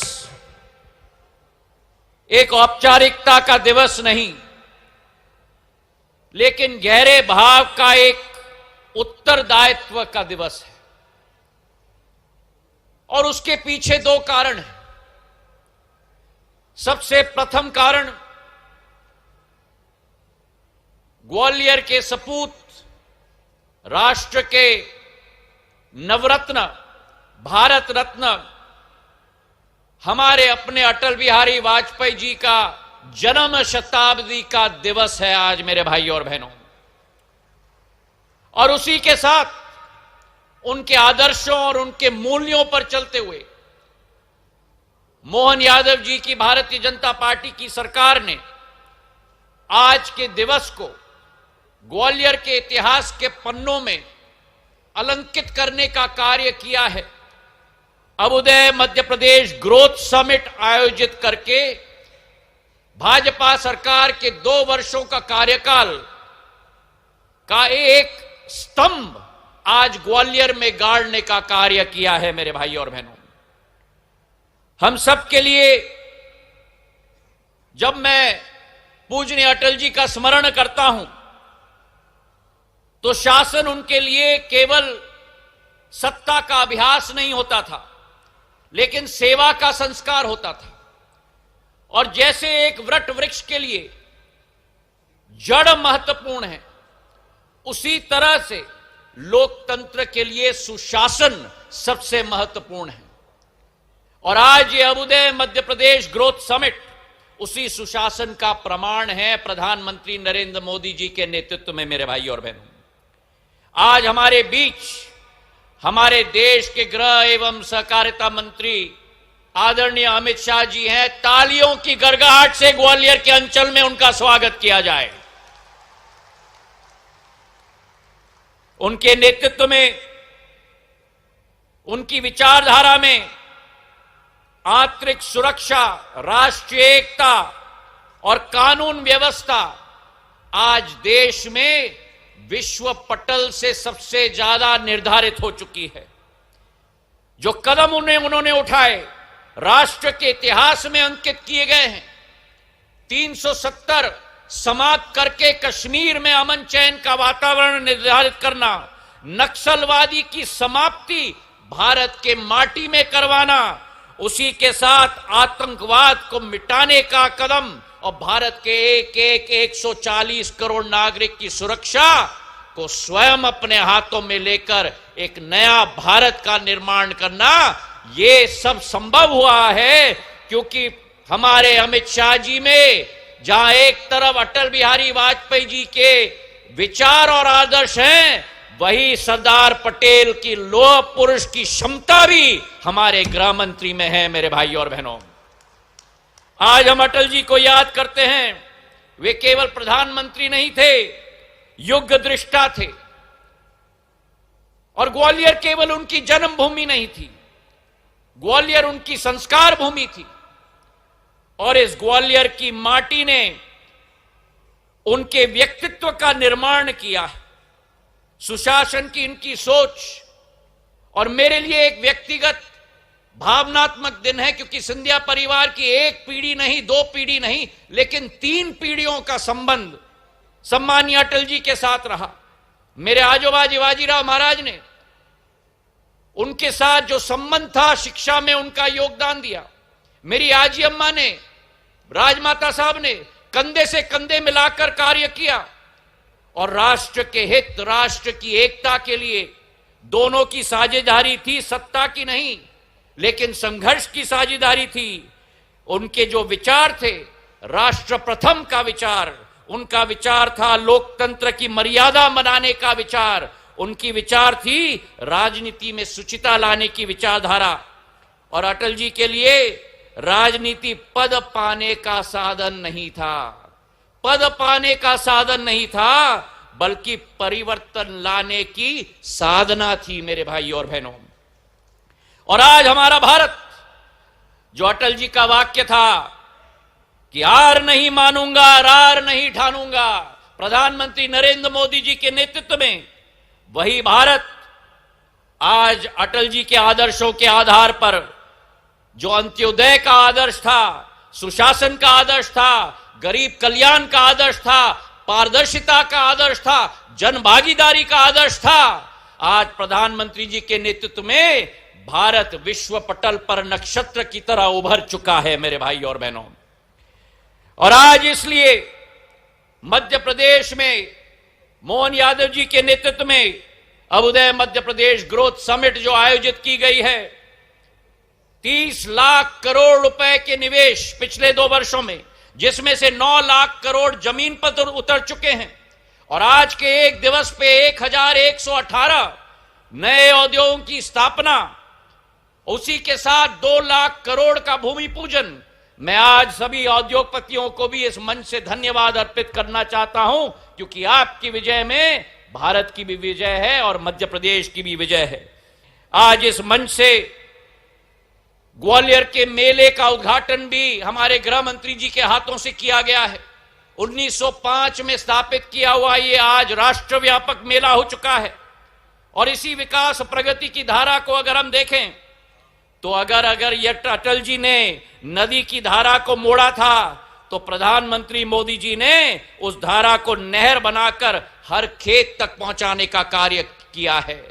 [SPEAKER 12] एक औपचारिकता का दिवस नहीं, लेकिन गहरे भाव का एक उत्तरदायित्व का दिवस है। और उसके पीछे 2 कारण हैं। सबसे प्रथम कारण ग्वालियर के सपूत, राष्ट्र के नवरत्न, भारत रत्न हमारे अपने अटल बिहारी वाजपेयी जी का जन्म शताब्दी का दिवस है आज मेरे भाइयों और बहनों। और उसी के साथ उनके आदर्शों और उनके मूल्यों पर चलते हुए मोहन यादव जी की भारतीय जनता पार्टी की सरकार ने आज के दिवस को ग्वालियर के इतिहास के पन्नों में अलंकित करने का कार्य किया है। अबुदय मध्य प्रदेश ग्रोथ समिट आयोजित करके भाजपा सरकार के 2 वर्षों का कार्यकाल का एक स्तंभ आज ग्वालियर में गाड़ने का कार्य किया है मेरे भाइयों और बहनों। हम सब के लिए जब मैं पूजनीय अटल जी का स्मरण करता हूं तो शासन उनके लिए केवल सत्ता का अभ्यास नहीं होता था, लेकिन सेवा का संस्कार होता था। और जैसे एक वट वृक्ष के लिए जड़ महत्वपूर्ण है, उसी तरह से लोकतंत्र के लिए सुशासन सबसे महत्वपूर्ण है। और आज ये अबुदय मध्य प्रदेश ग्रोथ समिट उसी सुशासन का प्रमाण है प्रधानमंत्री नरेंद्र मोदी जी के नेतृत्व में। मेरे भाइयों और बहनों, आज हमारे बीच हमारे देश के गृह एवं सहकारिता मंत्री आदरणीय अमित शाह जी हैं। तालियों की गड़गड़ाहट से ग्वालियर के अंचल में उनका स्वागत किया जाए। उनके नेतृत्व में, उनकी विचारधारा में आंतरिक सुरक्षा, राष्ट्रीय एकता और कानून व्यवस्था आज देश में विश्व पटल से सबसे ज्यादा निर्धारित हो चुकी है। जो कदम उन्होंने उठाए राष्ट्र के इतिहास में अंकित किए गए हैं। 370 समाप्त करके कश्मीर में अमन चैन का वातावरण निर्धारित करना, नक्सलवादी की समाप्ति भारत के माटी में करवाना, उसी के साथ आतंकवाद को मिटाने का कदम और भारत के एक 140 करोड़ नागरिक की सुरक्षा को स्वयं अपने हाथों में लेकर एक नया भारत का निर्माण करना, ये सब संभव हुआ है क्योंकि हमारे अमित शाह जी में जहां एक तरफ अटल बिहारी वाजपेयी जी के विचार और आदर्श हैं, वही सरदार पटेल की लौह पुरुष की क्षमता भी हमारे गृह मंत्री में है। मेरे भाई और बहनों, आज हम अटल जी को याद करते हैं। वे केवल प्रधानमंत्री नहीं थे, युग दृष्टा थे। और ग्वालियर केवल उनकी जन्मभूमि नहीं थी, ग्वालियर उनकी संस्कार भूमि थी। और इस ग्वालियर की माटी ने उनके व्यक्तित्व का निर्माण किया है। सुशासन की इनकी सोच, और मेरे लिए एक व्यक्तिगत भावनात्मक दिन है क्योंकि सिंधिया परिवार की एक पीढ़ी नहीं, दो पीढ़ी नहीं, लेकिन 3 पीढ़ियों का संबंध सम्मानीय अटल जी के साथ रहा। मेरे आजोबा शिवाजीराव महाराज ने उनके साथ जो संबंध था, शिक्षा में उनका योगदान दिया। मेरी आजी अम्मा ने, राजमाता साहब ने कंधे से कंधे मिलाकर कार्य किया और राष्ट्र के हित, राष्ट्र की एकता के लिए दोनों की साझेदारी थी, सत्ता की नहीं लेकिन संघर्ष की साझेदारी थी। उनके जो विचार थे, राष्ट्र प्रथम का विचार, उनका विचार था लोकतंत्र की मर्यादा बनाने का विचार, उनकी विचार थी राजनीति में शुचिता लाने की विचारधारा। और अटल जी के लिए राजनीति पद पाने का साधन नहीं था, पद पाने का साधन नहीं था, बल्कि परिवर्तन लाने की साधना थी। मेरे भाई और बहनों, और आज हमारा भारत, जो अटल जी का वाक्य था कि हार नहीं मानूंगा, रार नहीं ठानूंगा, प्रधानमंत्री नरेंद्र मोदी जी के नेतृत्व में वही भारत आज अटल जी के आदर्शों के आधार पर, जो अंत्योदय का आदर्श था, सुशासन का आदर्श था, गरीब कल्याण का आदर्श था, पारदर्शिता का आदर्श था, जन भागीदारी का आदर्श था, आज प्रधानमंत्री जी के नेतृत्व में भारत विश्व पटल पर नक्षत्र की तरह उभर चुका है। मेरे भाई और बहनों, और आज इसलिए मध्य प्रदेश में मोहन यादव जी के नेतृत्व में अभ्युदय मध्य प्रदेश ग्रोथ समिट जो आयोजित की गई है, 30 लाख करोड़ रुपए के निवेश पिछले 2 वर्षों में, जिसमें से 9 लाख करोड़ जमीन पर उतर चुके हैं। और आज के एक दिवस पे 1118 नए उद्योगों की स्थापना, उसी के साथ 2 लाख करोड़ का भूमि पूजन। मैं आज सभी उद्योगपतियों को भी इस मंच से धन्यवाद अर्पित करना चाहता हूं, क्योंकि आपकी विजय में भारत की भी विजय है और मध्य प्रदेश की भी विजय है। आज इस मंच से ग्वालियर के मेले का उद्घाटन भी हमारे गृह मंत्री जी के हाथों से किया गया है। 1905 में स्थापित किया हुआ ये आज राष्ट्रव्यापक मेला हो चुका है। और इसी विकास प्रगति की धारा को अगर हम देखें तो अगर ये अटल जी ने नदी की धारा को मोड़ा था, तो प्रधानमंत्री मोदी जी ने उस धारा को नहर बनाकर हर खेत तक पहुंचाने का कार्य किया है।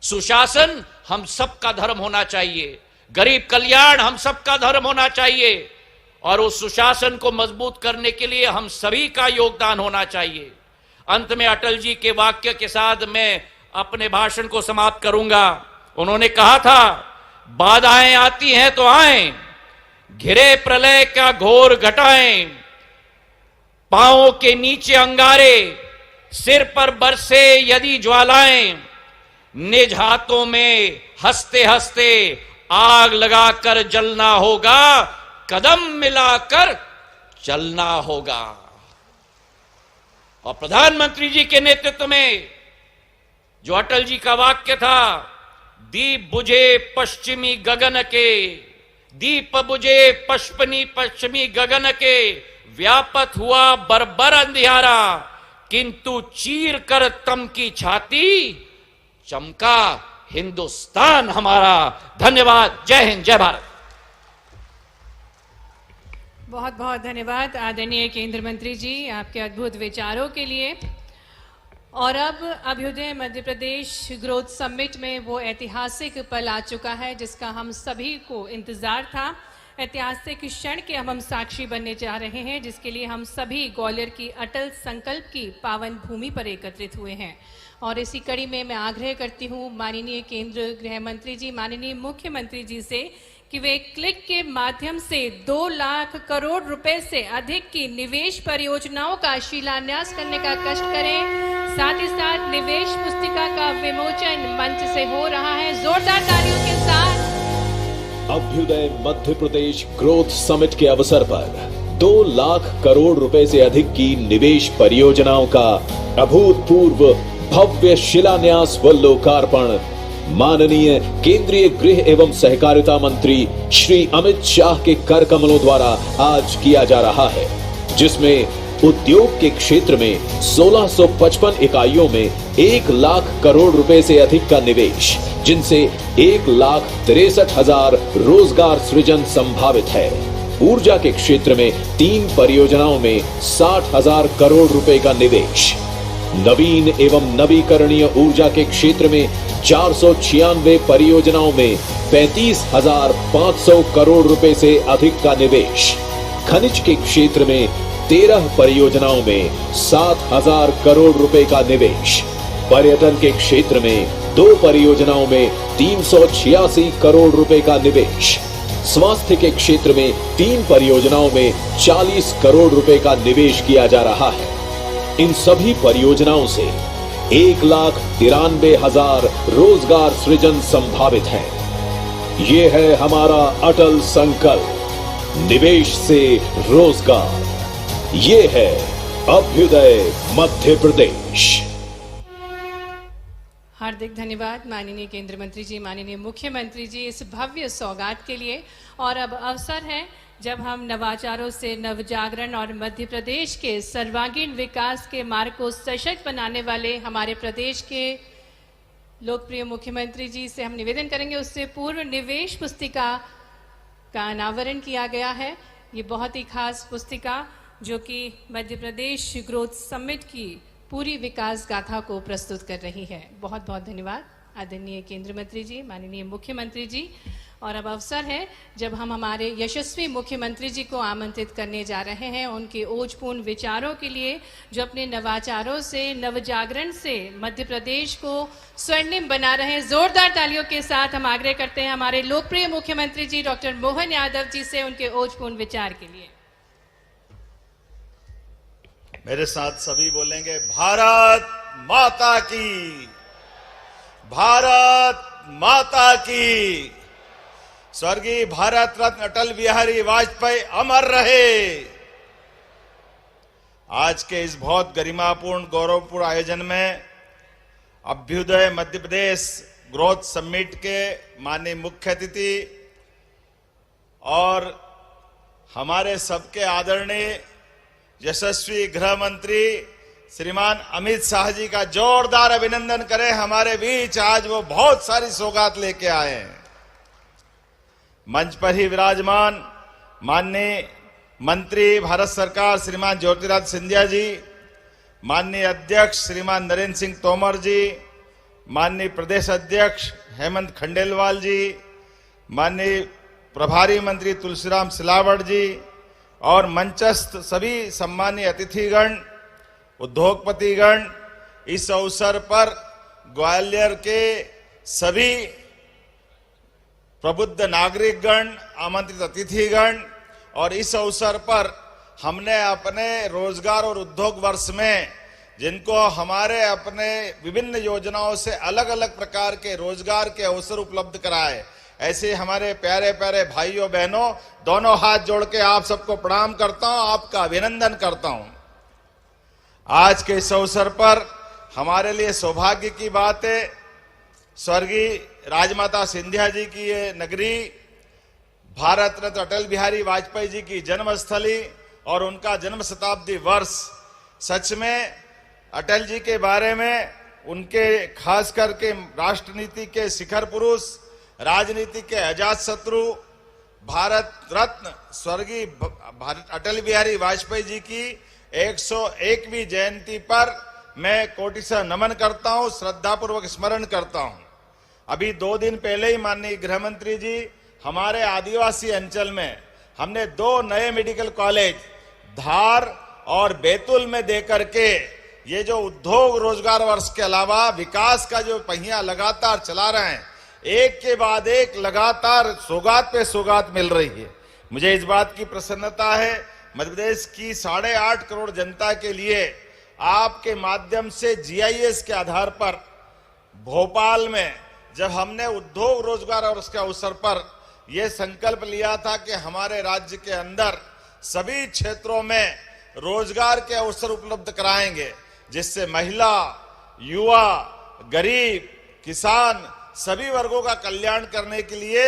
[SPEAKER 12] सुशासन हम सबका धर्म होना चाहिए, गरीब कल्याण हम सबका धर्म होना चाहिए, और उस सुशासन को मजबूत करने के लिए हम सभी का योगदान होना चाहिए। अंत में अटल जी के वाक्य के साथ मैं अपने भाषण को समाप्त करूंगा। उन्होंने कहा था, बाधाएं आती हैं तो आएं, घिरे प्रलय का घोर घटाएं, पांवों के नीचे अंगारे, सिर पर बरसे यदि ज्वालाएं, निज हाथों में हंसते हंसते आग लगाकर जलना होगा, कदम मिलाकर चलना होगा। और प्रधानमंत्री जी के नेतृत्व में जो अटल जी का वाक्य था, दीप बुझे पश्चिमी गगन के, दीप बुझे पश्चिमी गगन के, व्यापत हुआ बर्बर अंधियारा, किंतु चीर कर तम की छाती, चमका हिंदुस्तान हमारा। धन्यवाद। जय हिंद, जय भारत।
[SPEAKER 1] बहुत बहुत धन्यवाद आदरणीय केंद्र मंत्री जी आपके अद्भुत विचारों के लिए। और अब अभ्युदय मध्य प्रदेश ग्रोथ समिट में वो ऐतिहासिक पल आ चुका है जिसका हम सभी को इंतजार था। ऐतिहासिक क्षण के हम साक्षी बनने जा रहे हैं, जिसके लिए हम सभी ग्वालियर की अटल संकल्प की पावन भूमि पर एकत्रित हुए हैं। और इसी कड़ी में मैं आग्रह करती हूँ माननीय केंद्र गृह मंत्री जी, माननीय मुख्यमंत्री जी से कि वे क्लिक के माध्यम से 2 लाख करोड़ रुपए से अधिक की निवेश परियोजनाओं का शिलान्यास करने का कष्ट करें। साथ ही साथ निवेश पुस्तिका का विमोचन मंच से हो रहा है। जोरदार तालियों के साथ
[SPEAKER 3] अभ्युदय मध्य प्रदेश ग्रोथ समिट के अवसर पर 2 लाख करोड़ रुपए से अधिक की निवेश परियोजनाओं का अभूतपूर्व भव्य शिलान्यास व लोकार्पण माननीय केंद्रीय गृह एवं सहकारिता मंत्री श्री अमित शाह के कर कमलों द्वारा आज किया जा रहा है, जिसमें उद्योग के क्षेत्र में 1655 इकाइयों में 1 लाख करोड़ रुपए से अधिक का निवेश, जिनसे 1,63,000 रोजगार सृजन संभावित है। ऊर्जा के क्षेत्र में 3 परियोजनाओं में 60,000 करोड़ रुपए का निवेश, नवीन एवं नवीकरणीय ऊर्जा के क्षेत्र में 496 परियोजनाओं में 35,500 करोड़ रुपए से अधिक का निवेश, खनिज के क्षेत्र में 13 परियोजनाओं में 7,000 करोड़ रुपए का निवेश, पर्यटन के क्षेत्र में 2 परियोजनाओं में 386 करोड़ रुपए का निवेश, स्वास्थ्य के क्षेत्र में 3 परियोजनाओं में 40 करोड़ रुपए का निवेश किया जा रहा है। इन सभी परियोजनाओं से 1,93,000 रोजगार सृजन संभावित है। ये है हमारा अटल संकल्प, निवेश से रोजगार। ये है अभ्युदय मध्य प्रदेश।
[SPEAKER 1] हार्दिक धन्यवाद माननीय केंद्र मंत्री जी, माननीय मुख्यमंत्री जी इस भव्य सौगात के लिए। और अब अवसर है जब हम नवाचारों से नवजागरण और मध्य प्रदेश के सर्वांगीण विकास के मार्ग को सशक्त बनाने वाले हमारे प्रदेश के लोकप्रिय मुख्यमंत्री जी से हम निवेदन करेंगे। उससे पूर्व निवेश पुस्तिका का अनावरण किया गया है। ये बहुत ही खास पुस्तिका जो कि मध्य प्रदेश ग्रोथ समिट की पूरी विकास गाथा को प्रस्तुत कर रही है। बहुत बहुत धन्यवाद आदरणीय केंद्र मंत्री जी, माननीय मुख्यमंत्री जी। और अब अवसर है जब हम हमारे यशस्वी मुख्यमंत्री जी को आमंत्रित करने जा रहे हैं उनके ओजपूर्ण विचारों के लिए, जो अपने नवाचारों से नवजागरण से मध्य प्रदेश को स्वर्णिम बना रहे हैं। जोरदार तालियों के साथ हम आग्रह करते हैं हमारे लोकप्रिय मुख्यमंत्री जी डॉक्टर मोहन यादव जी से उनके ओजपूर्ण विचार के लिए।
[SPEAKER 6] मेरे साथ सभी बोलेंगे, भारत माता की, भारत माता की। स्वर्गीय भारत रत्न अटल बिहारी वाजपेयी अमर रहे। आज के इस बहुत गरिमापूर्ण गौरवपूर्ण आयोजन में अभ्युदय मध्य प्रदेश ग्रोथ समिट के माननीय मुख्य अतिथि और हमारे सबके आदरणीय यशस्वी गृह मंत्री श्रीमान अमित शाह जी का जोरदार अभिनंदन करें। हमारे बीच आज वो बहुत सारी सौगात लेके आए हैं। मंच पर ही विराजमान माननीय मंत्री भारत सरकार श्रीमान ज्योतिरादित्य सिंधिया जी, माननीय अध्यक्ष श्रीमान नरेंद्र सिंह तोमर जी, माननीय प्रदेश अध्यक्ष हेमंत खंडेलवाल जी, माननीय प्रभारी मंत्री तुलसीराम सिलावट जी और मंचस्थ सभी सम्मानीय अतिथिगण, उद्योगपतिगण, इस अवसर पर ग्वालियर के सभी प्रबुद्ध नागरिकगण, आमंत्रित अतिथिगण, और इस अवसर पर हमने अपने रोजगार और उद्योग वर्ष में जिनको हमारे अपने विभिन्न योजनाओं से अलग अलग प्रकार के रोजगार के अवसर उपलब्ध कराए, ऐसे हमारे प्यारे प्यारे भाइयों बहनों, दोनों हाथ जोड़ के आप सबको प्रणाम करता हूं, आपका अभिनंदन करता हूं। आज के इस अवसर पर हमारे लिए सौभाग्य की बात है, स्वर्गीय राजमाता सिंधिया जी की ये नगरी, भारत रत्न अटल बिहारी वाजपेयी जी की जन्मस्थली और उनका जन्म शताब्दी वर्ष, सच में अटल जी के बारे में, उनके खास करके राष्ट्र नीति के शिखर पुरुष, राजनीति के अजात शत्रु, भारत रत्न स्वर्गीय अटल बिहारी वाजपेयी जी की 101वीं जयंती पर मैं कोटि से नमन करता हूं, श्रद्धापूर्वक स्मरण करता हूं। अभी 2 दिन पहले ही माननीय गृह मंत्री जी हमारे आदिवासी अंचल में हमने 2 नए मेडिकल कॉलेज धार और बैतूल में देकर के ये जो उद्योग रोजगार वर्ष के अलावा विकास का जो पहिया लगातार चला रहे हैं, एक के बाद एक लगातार सौगात पे सौगात मिल रही है। मुझे इस बात की प्रसन्नता है, मध्य प्रदेश की 8.5 करोड़ जनता के लिए आपके माध्यम से GIS के आधार पर भोपाल में जब हमने उद्योग रोजगार और उसके अवसर पर यह संकल्प लिया था कि हमारे राज्य के अंदर सभी क्षेत्रों में रोजगार के अवसर उपलब्ध कराएंगे, जिससे महिला, युवा, गरीब, किसान सभी वर्गों का कल्याण करने के लिए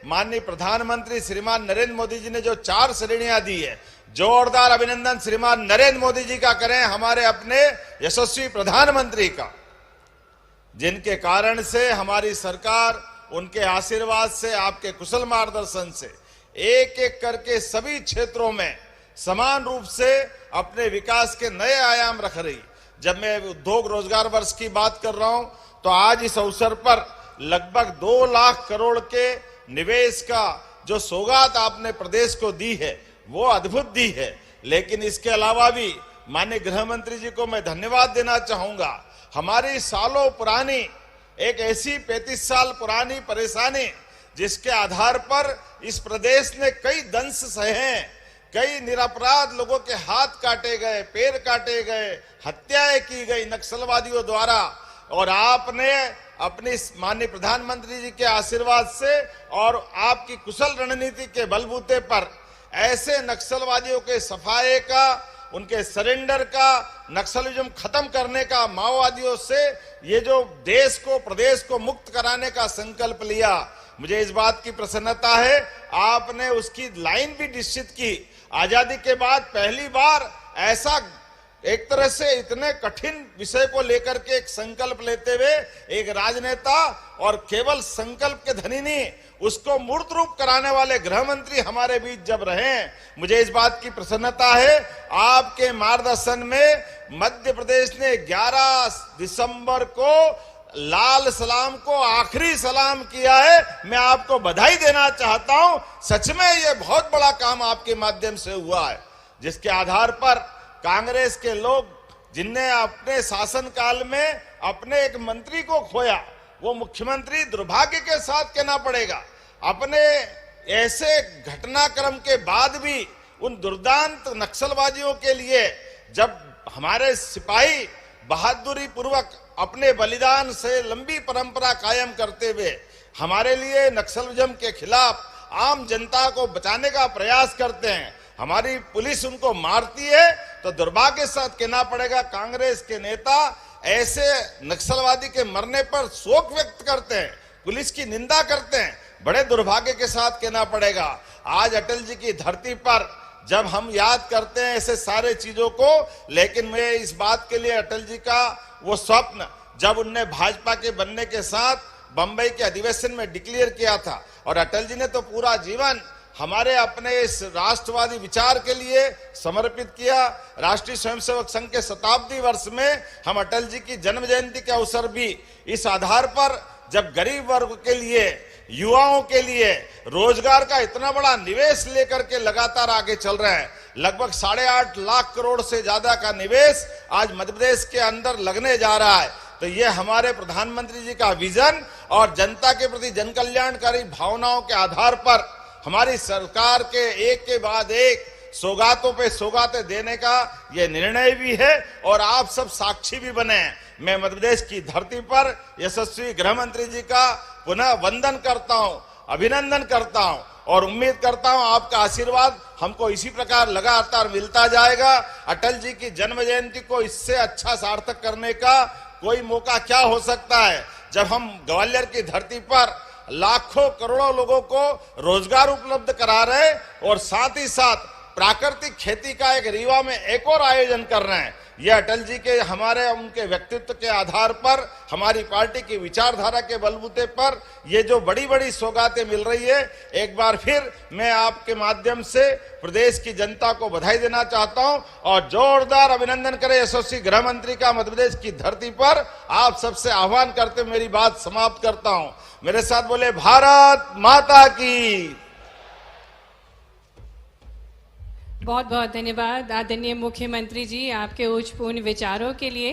[SPEAKER 6] माननीय प्रधानमंत्री श्रीमान नरेंद्र मोदी जी ने जो 4 श्रेणियां दी है, जोरदार अभिनंदन श्रीमान नरेंद्र मोदी जी का करें, हमारे अपने यशस्वी प्रधानमंत्री का, जिनके कारण से हमारी सरकार, उनके आशीर्वाद से, आपके कुशल मार्गदर्शन से एक एक करके सभी क्षेत्रों में समान रूप से अपने विकास के नए आयाम रख रही। जब मैं उद्योग रोजगार वर्ष की बात कर रहा हूं तो आज इस अवसर पर लगभग 2 लाख करोड़ के निवेश का जो सौगात आपने प्रदेश को दी है वो अद्भुत दी है। लेकिन इसके अलावा भी माननीय गृह मंत्री जी को मैं धन्यवाद देना चाहूंगा। हमारी सालों पुरानी एक ऐसी 35 साल पुरानी परेशानी जिसके आधार पर इस प्रदेश ने कई दंश सहे हैं, कई निरपराध लोगों के हाथ काटे गए, पैर काटे गए, हत्याएं की गई नक्सलवादियों द्वारा, और आपने अपनी माननीय प्रधानमंत्री जी के आशीर्वाद से और आपकी कुशल रणनीति के बलबूते पर ऐसे नक्सलवादियों के सफाये का, उनके सरेंडर का, नक्सलिज्म खत्म करने का, माओवादियों से ये जो देश को, प्रदेश को मुक्त कराने का संकल्प लिया, मुझे इस बात की प्रसन्नता है। आपने उसकी लाइन भी निश्चित की। आजादी के बाद पहली बार ऐसा एक तरह से इतने कठिन विषय को लेकर के एक संकल्प लेते हुए एक राजनेता, और केवल संकल्प के धनी नहीं, उसको मूर्त रूप कराने वाले गृह मंत्री हमारे बीच जब रहे, मुझे इस बात की प्रसन्नता है। आपके मार्गदर्शन में मध्य प्रदेश ने 11 दिसंबर को लाल सलाम को आखिरी सलाम किया है। मैं आपको बधाई देना चाहता हूं। सच में यह बहुत बड़ा काम आपके माध्यम से हुआ है, जिसके आधार पर कांग्रेस के लोग जिनने अपने शासनकाल में अपने एक मंत्री को खोया, वो मुख्यमंत्री दुर्भाग्य के साथ कहना पड़ेगा, अपने ऐसे घटनाक्रम के बाद भी उन दुर्दांत नक्सलवादियों के लिए जब हमारे सिपाही बहादुरी पूर्वक अपने बलिदान से लंबी परंपरा कायम करते हुए हमारे लिए नक्सलिज्म के खिलाफ आम जनता को बचाने का प्रयास करते हैं, हमारी पुलिस उनको मारती है, तो दुर्भाग्य के साथ कहना पड़ेगा कांग्रेस के नेता ऐसे नक्सलवादी के मरने पर शोक व्यक्त करते हैं, पुलिस की निंदा करते हैं। बड़े दुर्भाग्य के साथ कहना पड़ेगा आज अटल जी की धरती पर जब हम याद करते हैं ऐसे सारे चीजों को, लेकिन मैं इस बात के लिए अटल जी का वो स्वप्न जब उनने भाजपा के बनने के साथ बंबई के अधिवेशन में डिक्लेयर किया था, और अटल जी ने तो पूरा जीवन हमारे अपने इस राष्ट्रवादी विचार के लिए समर्पित किया। राष्ट्रीय स्वयंसेवक संघ के शताब्दी वर्ष में हम अटल जी की जन्म जयंती के अवसर भी इस आधार पर जब गरीब वर्ग के लिए, युवाओं के लिए रोजगार का इतना बड़ा निवेश लेकर के लगातार आगे चल रहे हैं, लगभग 8.5 लाख करोड़ से ज्यादा का निवेश आज मध्य प्रदेश के अंदर लगने जा रहा है, तो ये हमारे प्रधानमंत्री जी का विजन और जनता के प्रति जन कल्याणकारी भावनाओं के आधार पर हमारी सरकार के एक बाद एक सौगातों पे सौगातें देने का यह निर्णय भी है और आप सब साक्षी भी बने हैं। मैं मध्य प्रदेश की धरती पर यशस्वी गृह मंत्री जी का पुनः वंदन करता हूं, अभिनंदन करता हूं और उम्मीद करता हूं आपका आशीर्वाद हमको इसी प्रकार लगातार मिलता जाएगा। अटल जी की जन्म जयंती को इससे अच्छा सार्थक करने का कोई मौका क्या हो सकता है, जब हम ग्वालियर की धरती पर लाखों करोड़ों लोगों को रोजगार उपलब्ध करा रहे और साथ ही साथ प्राकृतिक खेती का एक रीवा में एक और आयोजन कर रहे हैं। यह अटल जी के हमारे उनके व्यक्तित्व के आधार पर, हमारी पार्टी की विचारधारा के बलबूते पर ये जो बड़ी बड़ी सौगातें मिल रही है, एक बार फिर मैं आपके माध्यम से प्रदेश की जनता को बधाई देना चाहता हूं और जोरदार अभिनंदन करें यशस्वी गृह मंत्री का मध्य प्रदेश की धरती पर। आप सबसे आह्वान करते मेरी बात समाप्त करता हूं। मेरे साथ बोले भारत माता की।
[SPEAKER 1] बहुत बहुत धन्यवाद आदरणीय मुख्यमंत्री जी आपके उच्चपूर्ण विचारों के लिए।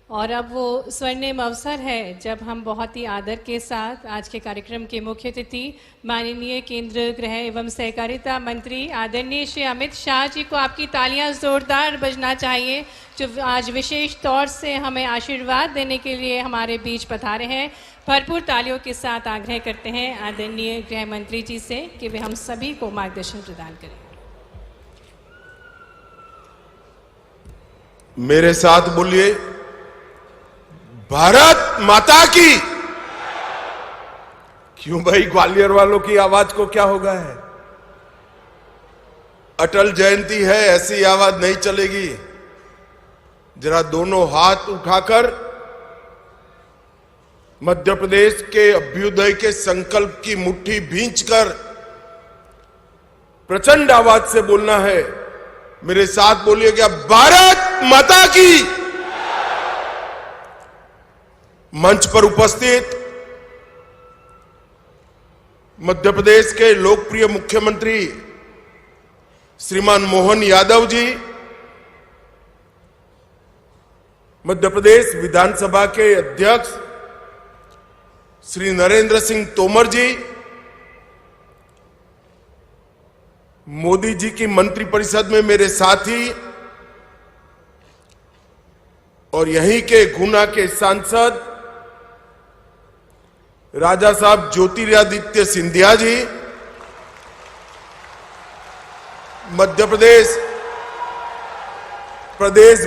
[SPEAKER 1] और अब वो स्वर्णिम अवसर है जब हम बहुत ही आदर के साथ आज के कार्यक्रम के मुख्य अतिथि माननीय केंद्रीय गृह एवं सहकारिता मंत्री आदरणीय श्री अमित शाह जी को आपकी तालियां जोरदार बजना चाहिए, जो आज विशेष तौर से हमें आशीर्वाद देने के लिए हमारे बीच पधारे हैं। भरपूर तालियों के साथ आग्रह करते हैं आदरणीय गृह मंत्री जी से कि वे हम सभी को मार्गदर्शन प्रदान करें।
[SPEAKER 13] मेरे साथ बोलिए भारत माता की। क्यों भाई, ग्वालियर वालों की आवाज को क्या हो गया है? अटल जयंती है, ऐसी आवाज नहीं चलेगी। जरा दोनों हाथ उठाकर मध्य प्रदेश के अभ्युदय के संकल्प की मुट्ठी भींचकर प्रचंड आवाज से बोलना है। मेरे साथ बोलिएगा भारत माता की। मंच पर उपस्थित मध्य प्रदेश के लोकप्रिय मुख्यमंत्री श्रीमान मोहन यादव जी, मध्य प्रदेश विधानसभा के अध्यक्ष श्री नरेंद्र सिंह तोमर जी, मोदी जी की मंत्रिपरिषद में मेरे साथी और यहीं के गुना के सांसद राजा साहब ज्योतिरादित्य सिंधिया जी, मध्य प्रदेश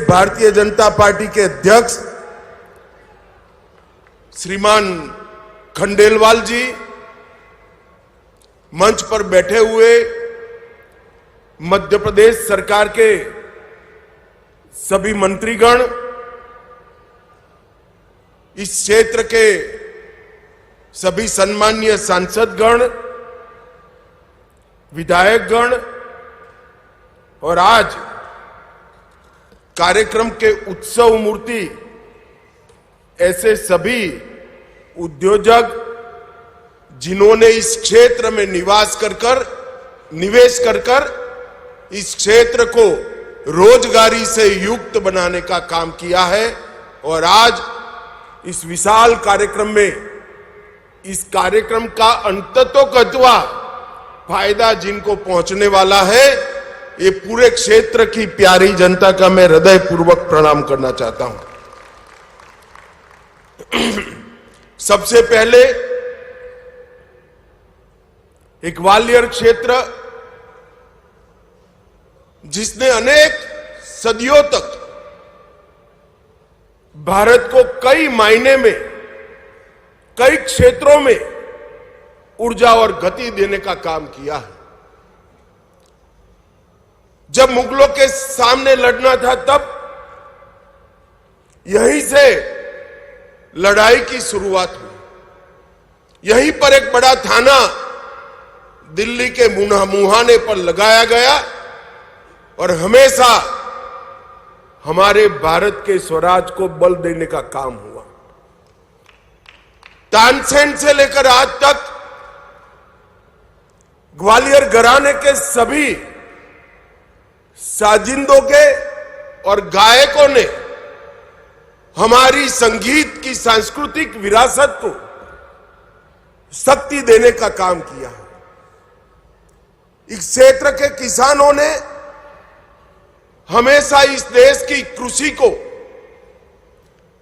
[SPEAKER 13] भारतीय जनता पार्टी के अध्यक्ष श्रीमान खंडेलवाल जी, मंच पर बैठे हुए मध्य प्रदेश सरकार के सभी मंत्रीगण, इस क्षेत्र के सभी सम्मानीय सांसदगण, विधायकगण और आज कार्यक्रम के उत्सव मूर्ति ऐसे सभी उद्योजक जिन्होंने इस क्षेत्र में निवेश कर इस क्षेत्र को रोजगारी से युक्त बनाने का काम किया है। और आज इस विशाल कार्यक्रम में, इस कार्यक्रम का अंततोगत्वा फायदा जिनको पहुंचने वाला है, ये पूरे क्षेत्र की प्यारी जनता का मैं हृदयपूर्वक प्रणाम करना चाहता हूं। सबसे पहले एक ग्वालियर क्षेत्र जिसने अनेक सदियों तक भारत को कई मायने में, कई क्षेत्रों में ऊर्जा और गति देने का काम किया है। जब मुगलों के सामने लड़ना था तब यहीं से लड़ाई की शुरुआत हुई। यहीं पर एक बड़ा थाना दिल्ली के मुहाने पर लगाया गया और हमेशा हमारे भारत के स्वराज को बल देने का काम हुआ। तानसेन से लेकर आज तक ग्वालियर घराने के सभी साजिंदों के और गायकों ने हमारी संगीत की सांस्कृतिक विरासत को शक्ति देने का काम किया है। इस क्षेत्र के किसानों ने हमेशा इस देश की कृषि को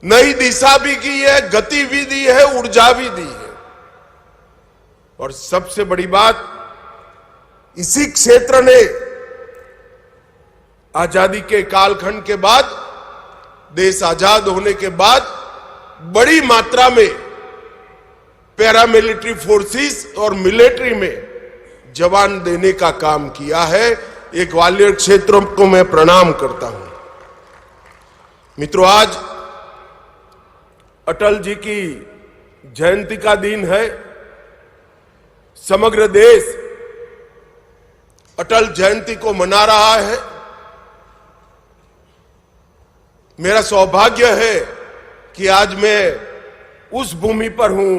[SPEAKER 13] नई दिशा भी की है, गति भी दी है, ऊर्जा भी दी है। और सबसे बड़ी बात, इसी क्षेत्र ने आजादी के कालखंड के बाद, देश आजाद होने के बाद बड़ी मात्रा में पैरामिलिट्री फोर्सेस और मिलिट्री में जवान देने का काम किया है। ये ग्वालियर क्षेत्र को मैं प्रणाम करता हूं। मित्रों, आज अटल जी की जयंती का दिन है। समग्र देश अटल जयंती को मना रहा है। मेरा सौभाग्य है कि आज मैं उस भूमि पर हूं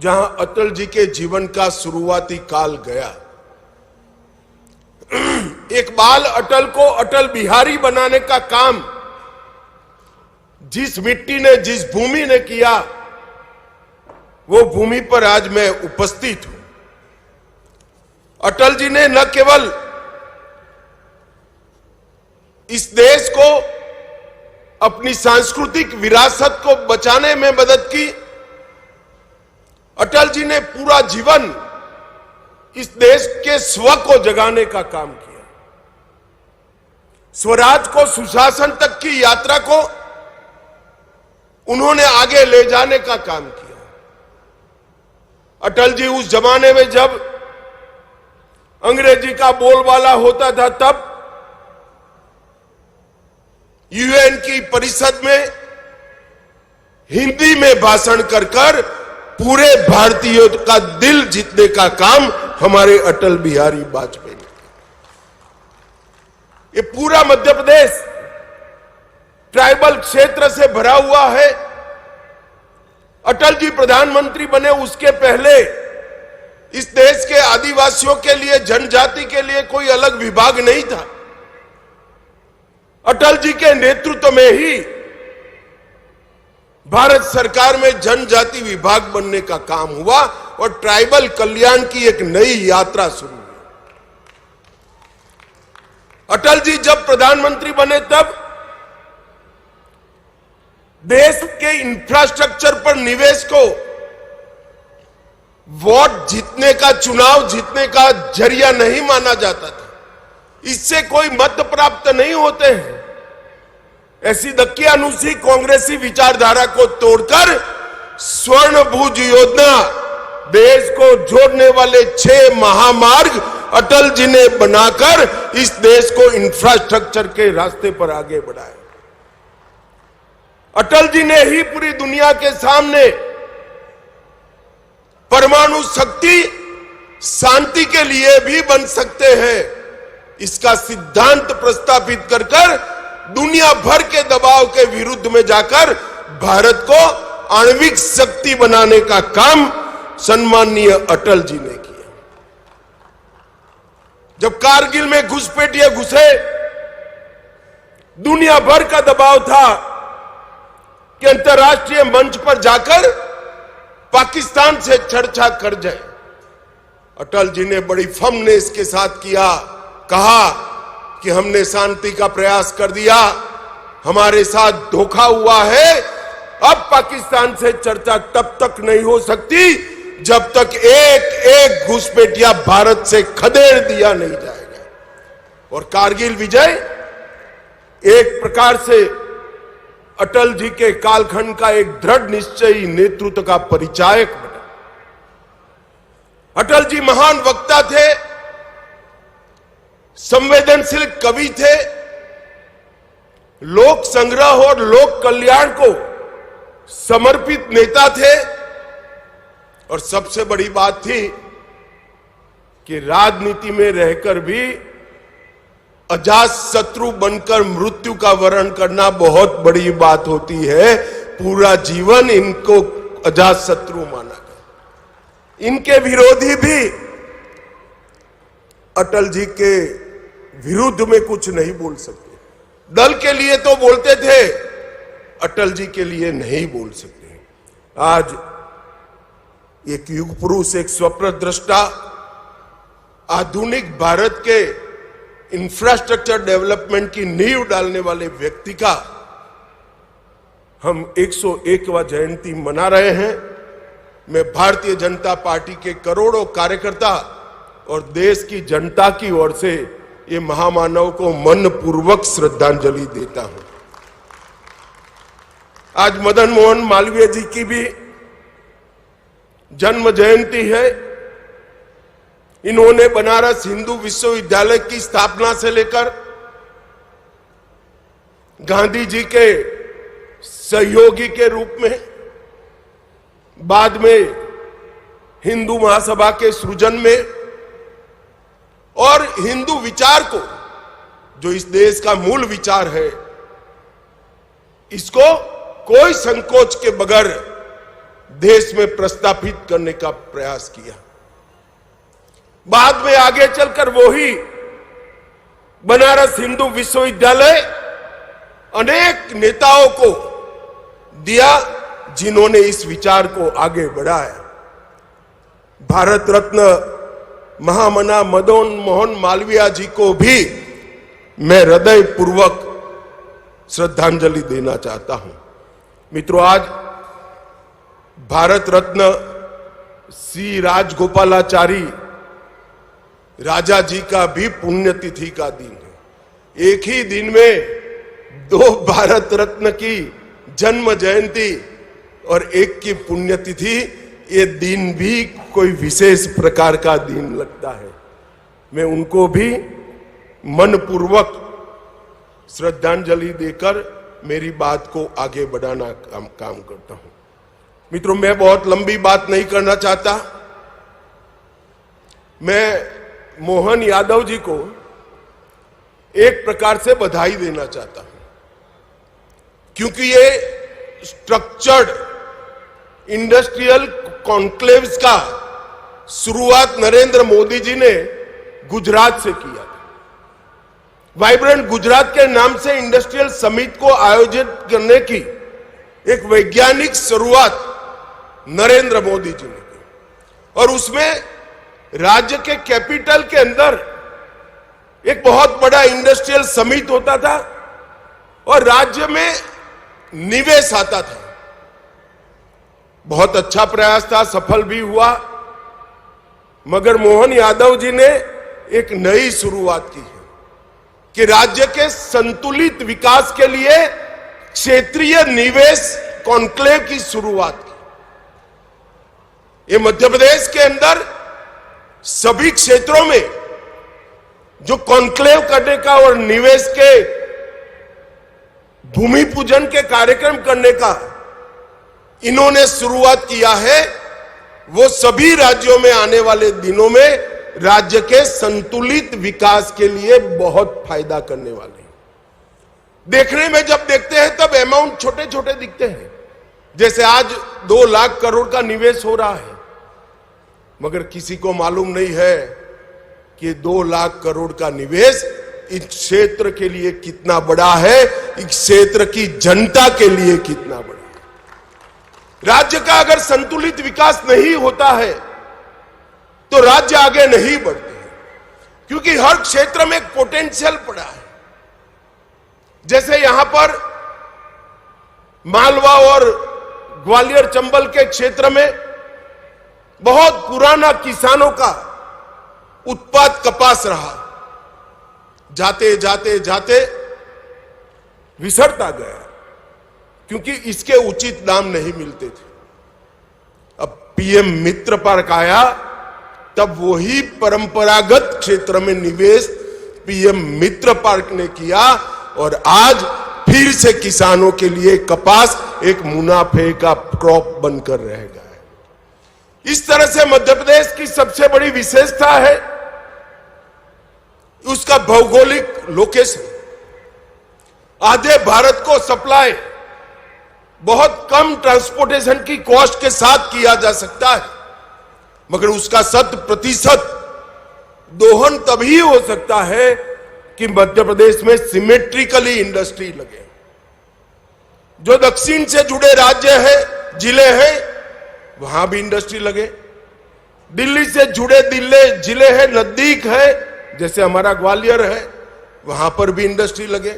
[SPEAKER 13] जहां अटल जी के जीवन का शुरुआती काल गया। एक बाल अटल को अटल बिहारी बनाने का काम जिस मिट्टी ने, जिस भूमि ने किया, वो भूमि पर आज मैं उपस्थित हूं। अटल जी ने न केवल इस देश को, अपनी सांस्कृतिक विरासत को बचाने में मदद की, अटल जी ने पूरा जीवन इस देश के स्व को जगाने का काम किया। स्वराज को, सुशासन तक की यात्रा को उन्होंने आगे ले जाने का काम किया। अटल जी उस जमाने में जब अंग्रेजी का बोलबाला होता था, तब यूएन की परिषद में हिंदी में भाषण कर कर पूरे भारतीयों का दिल जीतने का काम हमारे अटल बिहारी वाजपेयी ने किया। ये पूरा मध्य प्रदेश ट्राइबल क्षेत्र से भरा हुआ है। अटल जी प्रधानमंत्री बने उसके पहले इस देश के आदिवासियों के लिए, जनजाति के लिए कोई अलग विभाग नहीं था। अटल जी के नेतृत्व में ही भारत सरकार में जनजाति विभाग बनने का काम हुआ और ट्राइबल कल्याण की एक नई यात्रा शुरू हुई। अटल जी जब प्रधानमंत्री बने तब देश के इंफ्रास्ट्रक्चर पर निवेश को वोट जीतने का, चुनाव जीतने का जरिया नहीं माना जाता था। इससे कोई मत प्राप्त नहीं होते हैं। ऐसी दकियानुसी कांग्रेसी विचारधारा को तोड़कर स्वर्णभुज योजना, देश को जोड़ने वाले 6 महामार्ग अटल जी ने बनाकर इस देश को इंफ्रास्ट्रक्चर के रास्ते पर आगे बढ़ाया। अटल जी ने ही पूरी दुनिया के सामने परमाणु शक्ति शांति के लिए भी बन सकते हैं, इसका सिद्धांत प्रस्तावित कर कर दुनिया भर के दबाव के विरुद्ध में जाकर भारत को आणविक शक्ति बनाने का काम सम्माननीय अटल जी ने किया। जब कारगिल में घुसपैठिए घुसे, दुनिया भर का दबाव था कि अंतर्राष्ट्रीय मंच पर जाकर पाकिस्तान से चर्चा कर जाए। अटल जी ने बड़ी फर्मनेस के साथ किया, कहा कि हमने शांति का प्रयास कर दिया, हमारे साथ धोखा हुआ है। अब पाकिस्तान से चर्चा तब तक नहीं हो सकती जब तक एक एक घुसपैठिया भारत से खदेड़ दिया नहीं जाएगा। और कारगिल विजय एक प्रकार से अटल जी के कालखंड का एक दृढ़ निश्चयी नेतृत्व का परिचायक बना। अटल जी महान वक्ता थे, संवेदनशील कवि थे, लोक संग्रह और लोक कल्याण को समर्पित नेता थे। और सबसे बड़ी बात थी कि राजनीति में रहकर भी अजात शत्रु बनकर मृत्यु का वरण करना बहुत बड़ी बात होती है। पूरा जीवन इनको अजात शत्रु माना गया। इनके विरोधी भी अटल जी के विरुद्ध में कुछ नहीं बोल सकते। दल के लिए तो बोलते थे, अटल जी के लिए नहीं बोल सकते। आज एक युग पुरुष, एक स्वप्न दृष्टा, आधुनिक भारत के इंफ्रास्ट्रक्चर डेवलपमेंट की नींव डालने वाले व्यक्ति का हम 101वां जयंती मना रहे हैं। मैं भारतीय जनता पार्टी के करोड़ों कार्यकर्ता और देश की जनता की ओर से ये महामानव को मनपूर्वक श्रद्धांजलि देता हूं। आज मदन मोहन मालवीय जी की भी जन्म जयंती है। इन्होंने बनारस हिंदू विश्वविद्यालय की स्थापना से लेकर गांधी जी के सहयोगी के रूप में, बाद में हिंदू महासभा के सृजन में और हिंदू विचार को, जो इस देश का मूल विचार है, इसको कोई संकोच के बगैर देश में प्रस्थापित करने का प्रयास किया। बाद में आगे चलकर वो ही बनारस हिंदू विश्वविद्यालय अनेक नेताओं को दिया जिन्होंने इस विचार को आगे बढ़ाया। भारत रत्न महामना मदन मोहन मालवीय जी को भी मैं हृदय पूर्वक श्रद्धांजलि देना चाहता हूं। मित्रों, आज भारत रत्न सी राजगोपालाचारी राजा जी का भी पुण्यतिथि का दिन है। एक ही दिन में दो भारत रत्न की जन्म जयंती और एक की पुण्यतिथि, ये दिन भी कोई विशेष प्रकार का दिन लगता है। मैं उनको भी मनपूर्वक श्रद्धांजलि देकर मेरी बात को आगे बढ़ाना काम करता हूं। मित्रों, मैं बहुत लंबी बात नहीं करना चाहता। मैं मोहन यादव जी को एक प्रकार से बधाई देना चाहता हूं, क्योंकि ये स्ट्रक्चर्ड इंडस्ट्रियल कॉन्क्लेव्स का शुरुआत नरेंद्र मोदी जी ने गुजरात से किया था। वाइब्रेंट गुजरात के नाम से इंडस्ट्रियल समिट को आयोजित करने की एक वैज्ञानिक शुरुआत नरेंद्र मोदी जी ने की, और उसमें राज्य के कैपिटल के अंदर एक बहुत बड़ा इंडस्ट्रियल समिट होता था और राज्य में निवेश आता था। बहुत अच्छा प्रयास था, सफल भी हुआ, मगर मोहन यादव जी ने एक नई शुरुआत की है कि राज्य के संतुलित विकास के लिए क्षेत्रीय निवेश कॉन्क्लेव की शुरुआत की। ये मध्य प्रदेश के अंदर सभी क्षेत्रों में जो कॉन्क्लेव करने का और निवेश के भूमि पूजन के कार्यक्रम करने का इन्होंने शुरुआत किया है, वो सभी राज्यों में आने वाले दिनों में राज्य के संतुलित विकास के लिए बहुत फायदा करने वाले हैं। देखने में जब देखते हैं तब अमाउंट छोटे छोटे दिखते हैं, जैसे आज 2 लाख करोड़ का निवेश हो रहा है, मगर किसी को मालूम नहीं है कि 2 लाख करोड़ का निवेश इस क्षेत्र के लिए कितना बड़ा है, इस क्षेत्र की जनता के लिए कितना बड़ा है। राज्य का अगर संतुलित विकास नहीं होता है तो राज्य आगे नहीं बढ़ते हैं, क्योंकि हर क्षेत्र में एक पोटेंशियल पड़ा है। जैसे यहां पर मालवा और ग्वालियर चंबल के क्षेत्र में बहुत पुराना किसानों का उत्पाद कपास रहा, जाते जाते जाते विसरता गया, क्योंकि इसके उचित दाम नहीं मिलते थे। अब पीएम मित्र पार्क आया, तब वही परंपरागत क्षेत्र में निवेश पीएम मित्र पार्क ने किया और आज फिर से किसानों के लिए कपास एक मुनाफे का क्रॉप बनकर रहेगा। इस तरह से मध्य प्रदेश की सबसे बड़ी विशेषता है उसका भौगोलिक लोकेशन। आधे भारत को सप्लाई बहुत कम ट्रांसपोर्टेशन की कॉस्ट के साथ किया जा सकता है, मगर उसका 100% दोहन तभी हो सकता है कि मध्य प्रदेश में सिमेट्रिकली इंडस्ट्री लगे। जो दक्षिण से जुड़े राज्य है, जिले हैं, वहां भी इंडस्ट्री लगे, दिल्ली से जुड़े जिले हैं, नजदीक है, जैसे हमारा ग्वालियर है, वहां पर भी इंडस्ट्री लगे।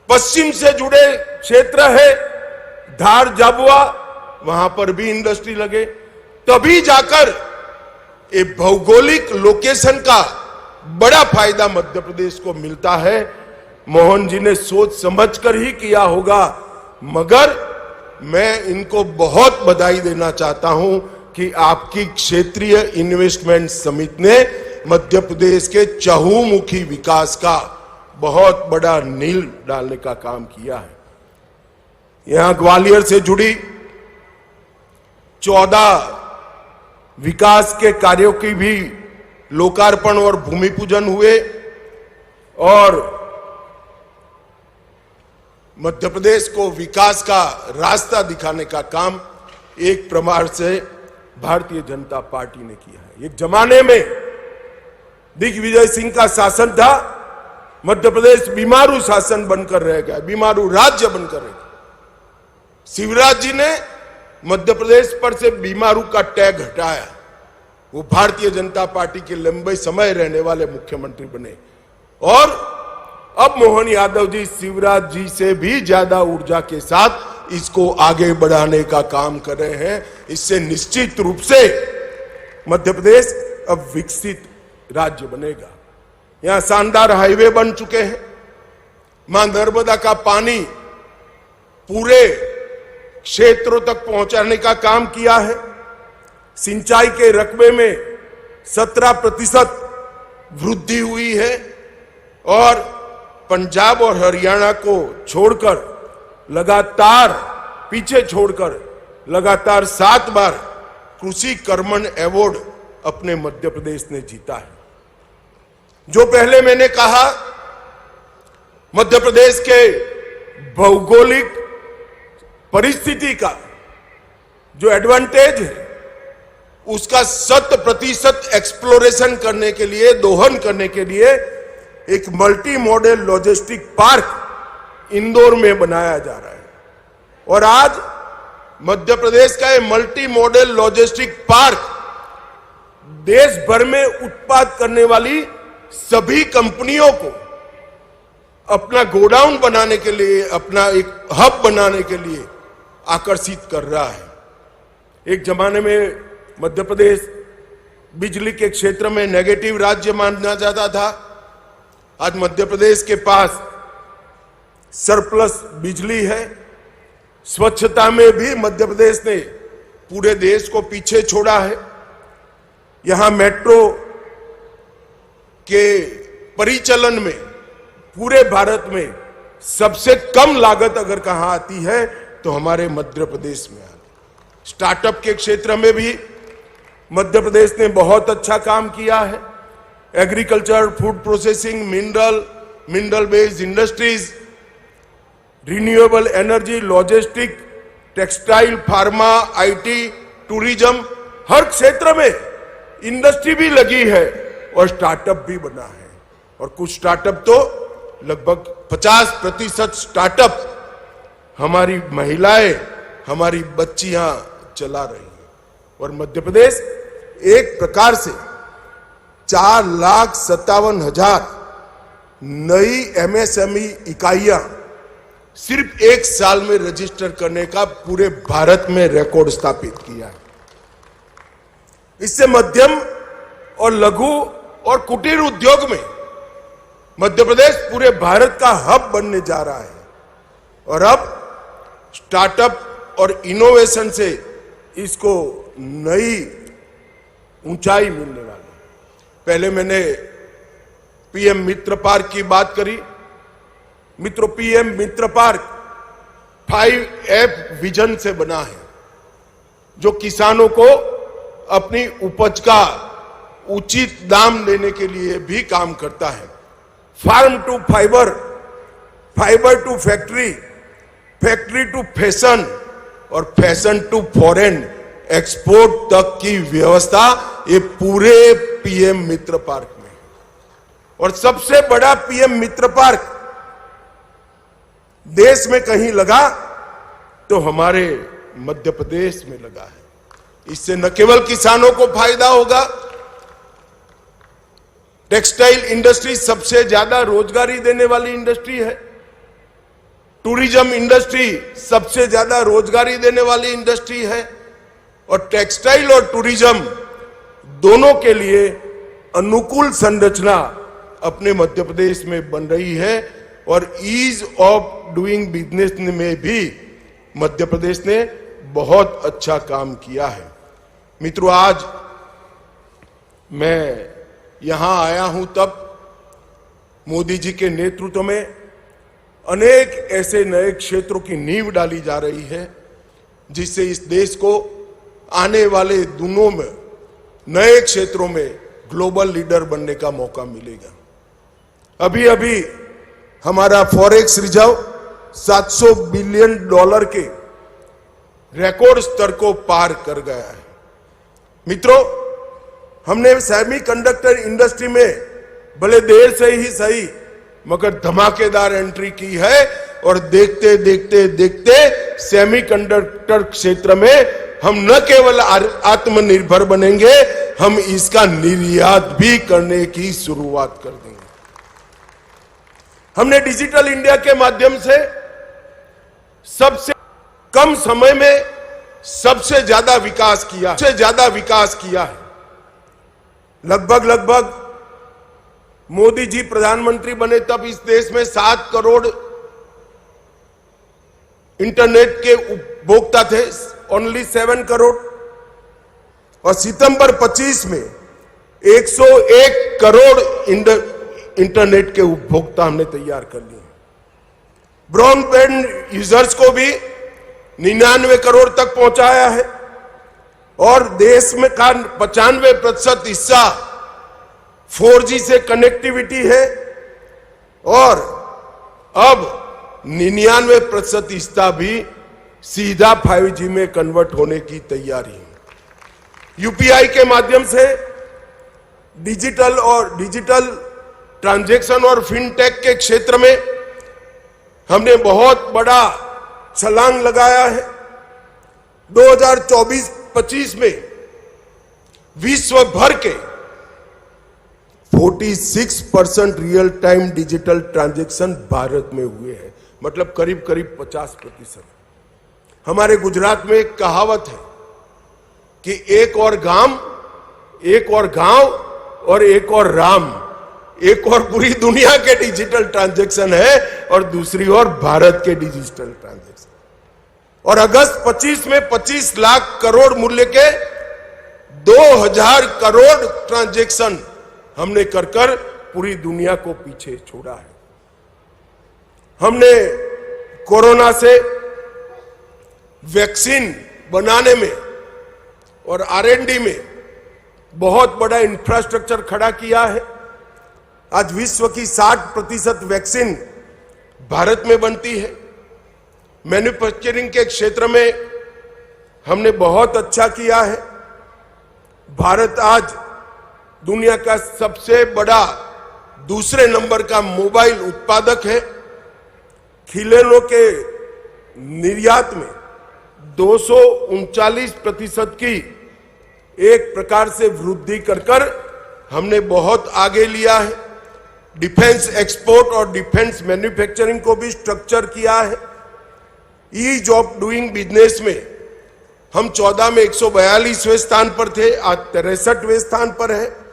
[SPEAKER 13] पश्चिम से जुड़े क्षेत्र है, धार झाबुआ, वहां पर भी इंडस्ट्री लगे। तभी जाकर ये भौगोलिक लोकेशन का बड़ा फायदा मध्य प्रदेश को मिलता है। मोहन जी ने सोच समझकर ही किया होगा, मगर मैं इनको बहुत बधाई देना चाहता हूं कि आपकी क्षेत्रीय इन्वेस्टमेंट समिति ने मध्य प्रदेश के चहुमुखी विकास का बहुत बड़ा नींव डालने का काम किया है। यहां ग्वालियर से जुड़ी 14 विकास के कार्यों की भी लोकार्पण और भूमि पूजन हुए और मध्य प्रदेश को विकास का रास्ता दिखाने का काम एक प्रकार से भारतीय जनता पार्टी ने किया है। एक जमाने में दिग्विजय सिंह का शासन था, मध्य प्रदेश बीमारू शासन बनकर रह गया, बीमारू राज्य बनकर रह गया। शिवराज जी ने मध्य प्रदेश पर से बीमारू का टैग हटाया, वो भारतीय जनता पार्टी के लंबे समय रहने वाले मुख्यमंत्री बने और अब मोहन यादव जी शिवराज जी से भी ज्यादा ऊर्जा के साथ इसको आगे बढ़ाने का काम कर रहे हैं। इससे निश्चित रूप से मध्य प्रदेश अब विकसित राज्य बनेगा। यहां शानदार हाईवे बन चुके हैं, मां नर्मदा का पानी पूरे क्षेत्रों तक पहुंचाने का काम किया है। सिंचाई के रकबे में 17% वृद्धि हुई है और पंजाब और हरियाणा को छोड़कर लगातार पीछे छोड़कर लगातार 7 बार कृषि कर्मण अवार्ड अपने मध्य प्रदेश ने जीता है। जो पहले मैंने कहा, मध्य प्रदेश के भौगोलिक परिस्थिति का जो एडवांटेज है उसका 100% एक्सप्लोरेशन करने के लिए, दोहन करने के लिए एक multi modal logistic park Indore में बनाया जा रहा है और आज मध्य प्रदेश का ये मल्टी मॉडल लॉजिस्टिक पार्क देश भर में उत्पाद करने वाली सभी कंपनियों को अपना गोडाउन बनाने के लिए, अपना एक हब बनाने के लिए आकर्षित कर रहा है। एक जमाने में मध्य प्रदेश बिजली के क्षेत्र में नेगेटिव राज्य माना जाता था। आज मध्य प्रदेश के पास सरप्लस बिजली है। स्वच्छता में भी मध्य प्रदेश ने पूरे देश को पीछे छोड़ा है। यहां मेट्रो के परिचालन में पूरे भारत में सबसे कम लागत अगर कहां आती है तो हमारे मध्य प्रदेश में आती है। स्टार्टअप के क्षेत्र में भी मध्य प्रदेश ने बहुत अच्छा काम किया है। Agriculture, food processing, mineral based industries, renewable energy, logistic, textile, pharma, IT, tourism, हर क्षेत्र में इंडस्ट्री भी लगी है और स्टार्टअप भी बना है। और कुछ स्टार्टअप तो लगभग 50% स्टार्टअप हमारी महिलाएं, हमारी बच्चियां चला रही हैं। और मध्य प्रदेश एक प्रकार से 4,57,000 नई एमएसएमई इकाइयां सिर्फ एक साल में रजिस्टर करने का पूरे भारत में रिकॉर्ड स्थापित किया है। इससे मध्यम और लघु और कुटीर उद्योग में मध्य प्रदेश पूरे भारत का हब बनने जा रहा है और अब स्टार्टअप और इनोवेशन से इसको नई ऊंचाई मिलने वाली है। पहले मैंने पीएम मित्र पार्क की बात करी। मित्रों, पीएम मित्र पार्क 5F विजन से बना है जो किसानों को अपनी उपज का उचित दाम देने के लिए भी काम करता है। Farm to fibre, fibre to factory, factory to fashion और फैशन टू फॉरेन एक्सपोर्ट तक की व्यवस्था ये पूरे पीएम मित्र पार्क में। और सबसे बड़ा पीएम मित्र पार्क देश में कहीं लगा तो हमारे मध्य प्रदेश में लगा है। इससे न केवल किसानों को फायदा होगा, टेक्सटाइल इंडस्ट्री सबसे ज्यादा रोजगारी देने वाली इंडस्ट्री है, टूरिज्म इंडस्ट्री सबसे ज्यादा रोजगारी देने वाली इंडस्ट्री है, और टेक्सटाइल और टूरिज्म दोनों के लिए अनुकूल संरचना अपने मध्य प्रदेश में बन रही है, और ईज ऑफ डूइंग बिजनेस में भी मध्य प्रदेश ने बहुत अच्छा काम किया है। मित्रों, आज मैं यहां आया हूं तब मोदी जी के नेतृत्व में अनेक ऐसे नए क्षेत्रों की नींव डाली जा रही है जिससे इस देश को आने वाले दिनों में नए क्षेत्रों में ग्लोबल लीडर बनने का मौका मिलेगा। अभी अभी हमारा फॉरेक्स रिजर्व $700 बिलियन के रिकॉर्ड स्तर को पार कर गया है। मित्रों, हमने सेमीकंडक्टर इंडस्ट्री में भले देर से ही सही मगर धमाकेदार एंट्री की है, और देखते देखते देखते सेमीकंडक्टर क्षेत्र में हम न केवल आत्मनिर्भर बनेंगे, हम इसका निर्यात भी करने की शुरुआत कर देंगे। हमने डिजिटल इंडिया के माध्यम से सबसे कम समय में सबसे ज्यादा विकास किया है। लगभग मोदी जी प्रधानमंत्री बने तब इस देश में 7 करोड़ इंटरनेट के उपभोक्ता थे, ओनली 7 करोड़, और सितंबर 25 में 101 करोड़ इंटरनेट के उपभोक्ता हमने तैयार कर लिए। ब्रॉडबैंड यूजर्स को भी 99 करोड़ तक पहुंचाया है, और देश में का 95% हिस्सा 4G से कनेक्टिविटी है, और अब 99% हिस्सा भी सीधा 5G में कन्वर्ट होने की तैयारी है। यूपीआई के माध्यम से डिजिटल ट्रांजैक्शन और फिनटेक के क्षेत्र में हमने बहुत बड़ा छलांग लगाया है। 2024-25 में विश्व भर के 46% real time digital transaction Bharat में हुए हैं, मतलब करीब 50%। हमारे गुजरात में एक कहावत है कि एक और गांव और एक और राम, एक और पूरी दुनिया के डिजिटल ट्रांजैक्शन है और दूसरी ओर भारत के डिजिटल ट्रांजैक्शन। और अगस्त 25 में 25 लाख करोड़ मूल्य के 2000 करोड़ ट्रांजैक्शन हमने कर पूरी दुनिया को पीछे छोड़ा है। हमने कोरोना से वैक्सीन बनाने में और R&D में बहुत बड़ा इंफ्रास्ट्रक्चर खड़ा किया है। आज विश्व की 60% वैक्सीन भारत में बनती है। मैन्युफैक्चरिंग के क्षेत्र में हमने बहुत अच्छा किया है। भारत आज दुनिया का सबसे बड़ा दूसरे नंबर का मोबाइल उत्पादक है। खिलौनों के निर्यात में 239% की एक प्रकार से वृद्धि कर हमने बहुत आगे लिया है। डिफेंस एक्सपोर्ट और डिफेंस मैन्युफैक्चरिंग को भी स्ट्रक्चर किया है। ईज ऑफ डूइंग बिजनेस में हम 14 में 142वें स्थान पर थे, आज 63वें स्थान पर है।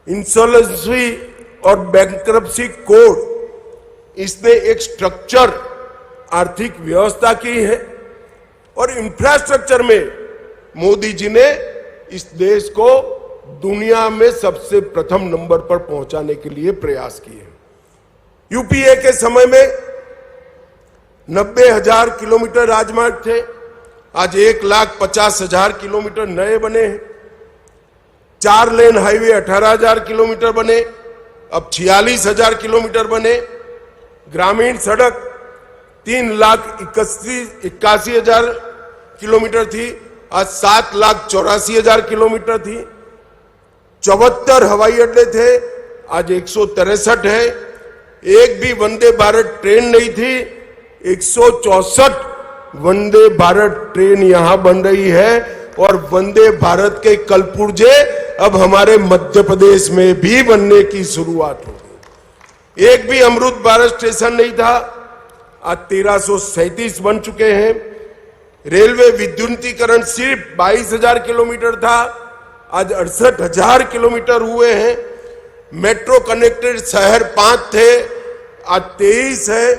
[SPEAKER 13] इंसॉल्वेंसी और बैंक्रप्सी कोड, इसने एक स्ट्रक्चर आर्थिक व्यवस्था की है, और इंफ्रास्ट्रक्चर में मोदी जी ने इस देश को दुनिया में सबसे प्रथम नंबर पर पहुंचाने के लिए प्रयास किए। यूपीए के समय में 90,000 किलोमीटर राजमार्ग थे, आज 1,50,000 किलोमीटर नए बने हैं। 4 लेन हाईवे 18,000 किलोमीटर बने, अब 46,000 किलोमीटर बने। ग्रामीण सड़क 3,81,000 किलोमीटर थी, आज 7,84,000 किलोमीटर थी। 74 हवाई अड्डे थे, आज 163 है। एक भी वंदे भारत ट्रेन नहीं थी, 164 वंदे भारत ट्रेन यहां बन रही है, और वंदे भारत के कलपुर्जे अब हमारे मध्य प्रदेश में भी बनने की शुरुआत होगी। एक भी अमृत भारत स्टेशन नहीं था, आज 1337 बन चुके हैं। रेलवे विद्युतीकरण सिर्फ 22,000 किलोमीटर था, आज 68,000 किलोमीटर हुए हैं। मेट्रो कनेक्टेड शहर 5 थे, आज 23 है।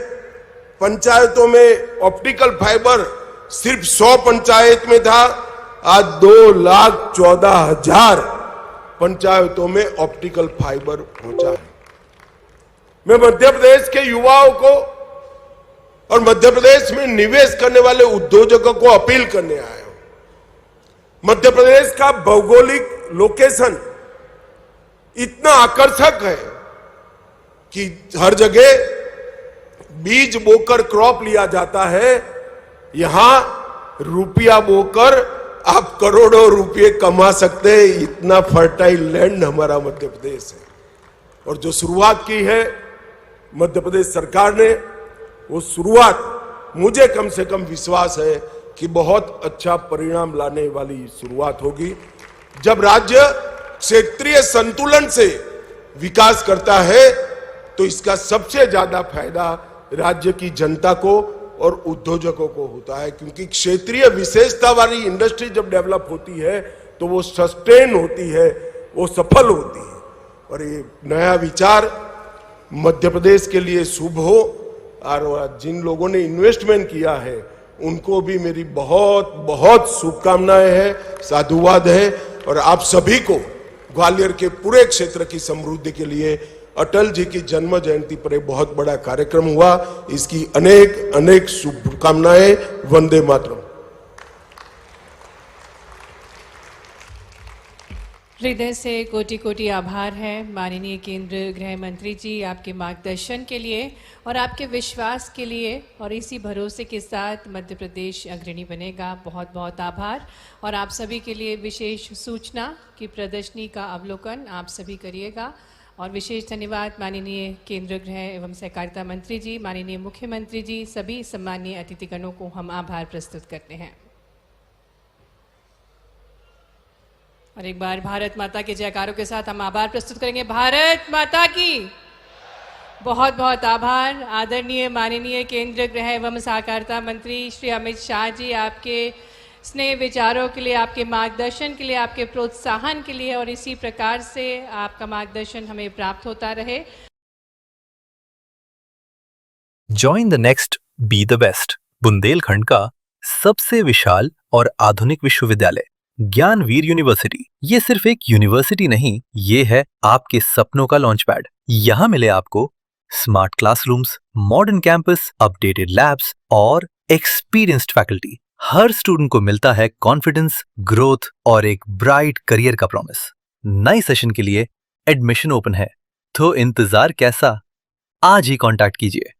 [SPEAKER 13] पंचायतों में ऑप्टिकल फाइबर सिर्फ 100 पंचायत में था, आज 2,14,000 पंचायतों में ऑप्टिकल फाइबर पहुंचा है। मैं मध्य प्रदेश के युवाओं को और मध्य प्रदेश में निवेश करने वाले उद्योजकों को अपील करने आया हूं। मध्य प्रदेश का भौगोलिक लोकेशन इतना आकर्षक है कि हर जगह बीज बोकर क्रॉप लिया जाता है, यहां रुपया बोकर आप करोड़ों रुपए कमा सकते हैं। इतना फर्टाइल लैंड हमारा मध्य प्रदेश है। और जो शुरुआत की है मध्य प्रदेश सरकार ने, वो शुरुआत मुझे कम से कम विश्वास है कि बहुत अच्छा परिणाम लाने वाली शुरुआत होगी। जब राज्य क्षेत्रीय संतुलन से विकास करता है तो इसका सबसे ज्यादा फायदा राज्य की जनता को और उद्योजकों को होता है, क्योंकि क्षेत्रीय विशेषता वाली इंडस्ट्री जब डेवलप होती है तो वो सस्टेन होती है, वो सफल होती है। और ये नया विचार मध्य प्रदेश के लिए शुभ हो, और जिन लोगों ने इन्वेस्टमेंट किया है उनको भी मेरी बहुत बहुत शुभकामनाएं हैं, साधुवाद है। और आप सभी को ग्वालियर के पूरे क्षेत्र की समृद्धि के लिए अटल जी की जन्म जयंती पर एक बहुत बड़ा कार्यक्रम हुआ, इसकी अनेक अनेक शुभकामनाएं। वंदे मातरम।
[SPEAKER 1] हृदय से कोटि कोटि आभार है माननीय केंद्रीय गृह मंत्री जी, आपके मार्गदर्शन के लिए और आपके विश्वास के लिए, और इसी भरोसे के साथ मध्य प्रदेश अग्रणी बनेगा। बहुत बहुत आभार। और आप सभी के लिए विशेष सूचना कि प्रदर्शनी का अवलोकन आप सभी करिएगा। और विशेष धन्यवाद माननीय केंद्रीय गृह एवं सहकारिता मंत्री जी, माननीय मुख्यमंत्री जी, सभी सम्मानीय अतिथिगणों को हम आभार प्रस्तुत करते हैं। और एक बार भारत माता के जयकारों के साथ हम आभार प्रस्तुत करेंगे। भारत माता की बहुत बहुत आभार। आदरणीय माननीय केंद्रीय गृह एवं सहकारिता मंत्री श्री अमित शाह जी, आपके स्नेह विचारों के लिए, आपके मार्गदर्शन के लिए, आपके प्रोत्साहन के लिए, और इसी प्रकार से आपका मार्गदर्शन हमें प्राप्त होता रहे।
[SPEAKER 14] Join the next, be the best. Bundelkhand का सबसे विशाल और आधुनिक विश्वविद्यालय ज्ञानवीर यूनिवर्सिटी। ये सिर्फ एक यूनिवर्सिटी नहीं, ये है आपके सपनों का लॉन्च पैड। यहाँ मिले आपको smart classrooms, modern campus, updated labs और एक्सपीरियंस्ड फैकल्टी। हर स्टूडेंट को मिलता है कॉन्फिडेंस, ग्रोथ और एक ब्राइट करियर का प्रॉमिस। नए सेशन के लिए एडमिशन ओपन है, तो इंतजार कैसा? आज ही कांटेक्ट कीजिए।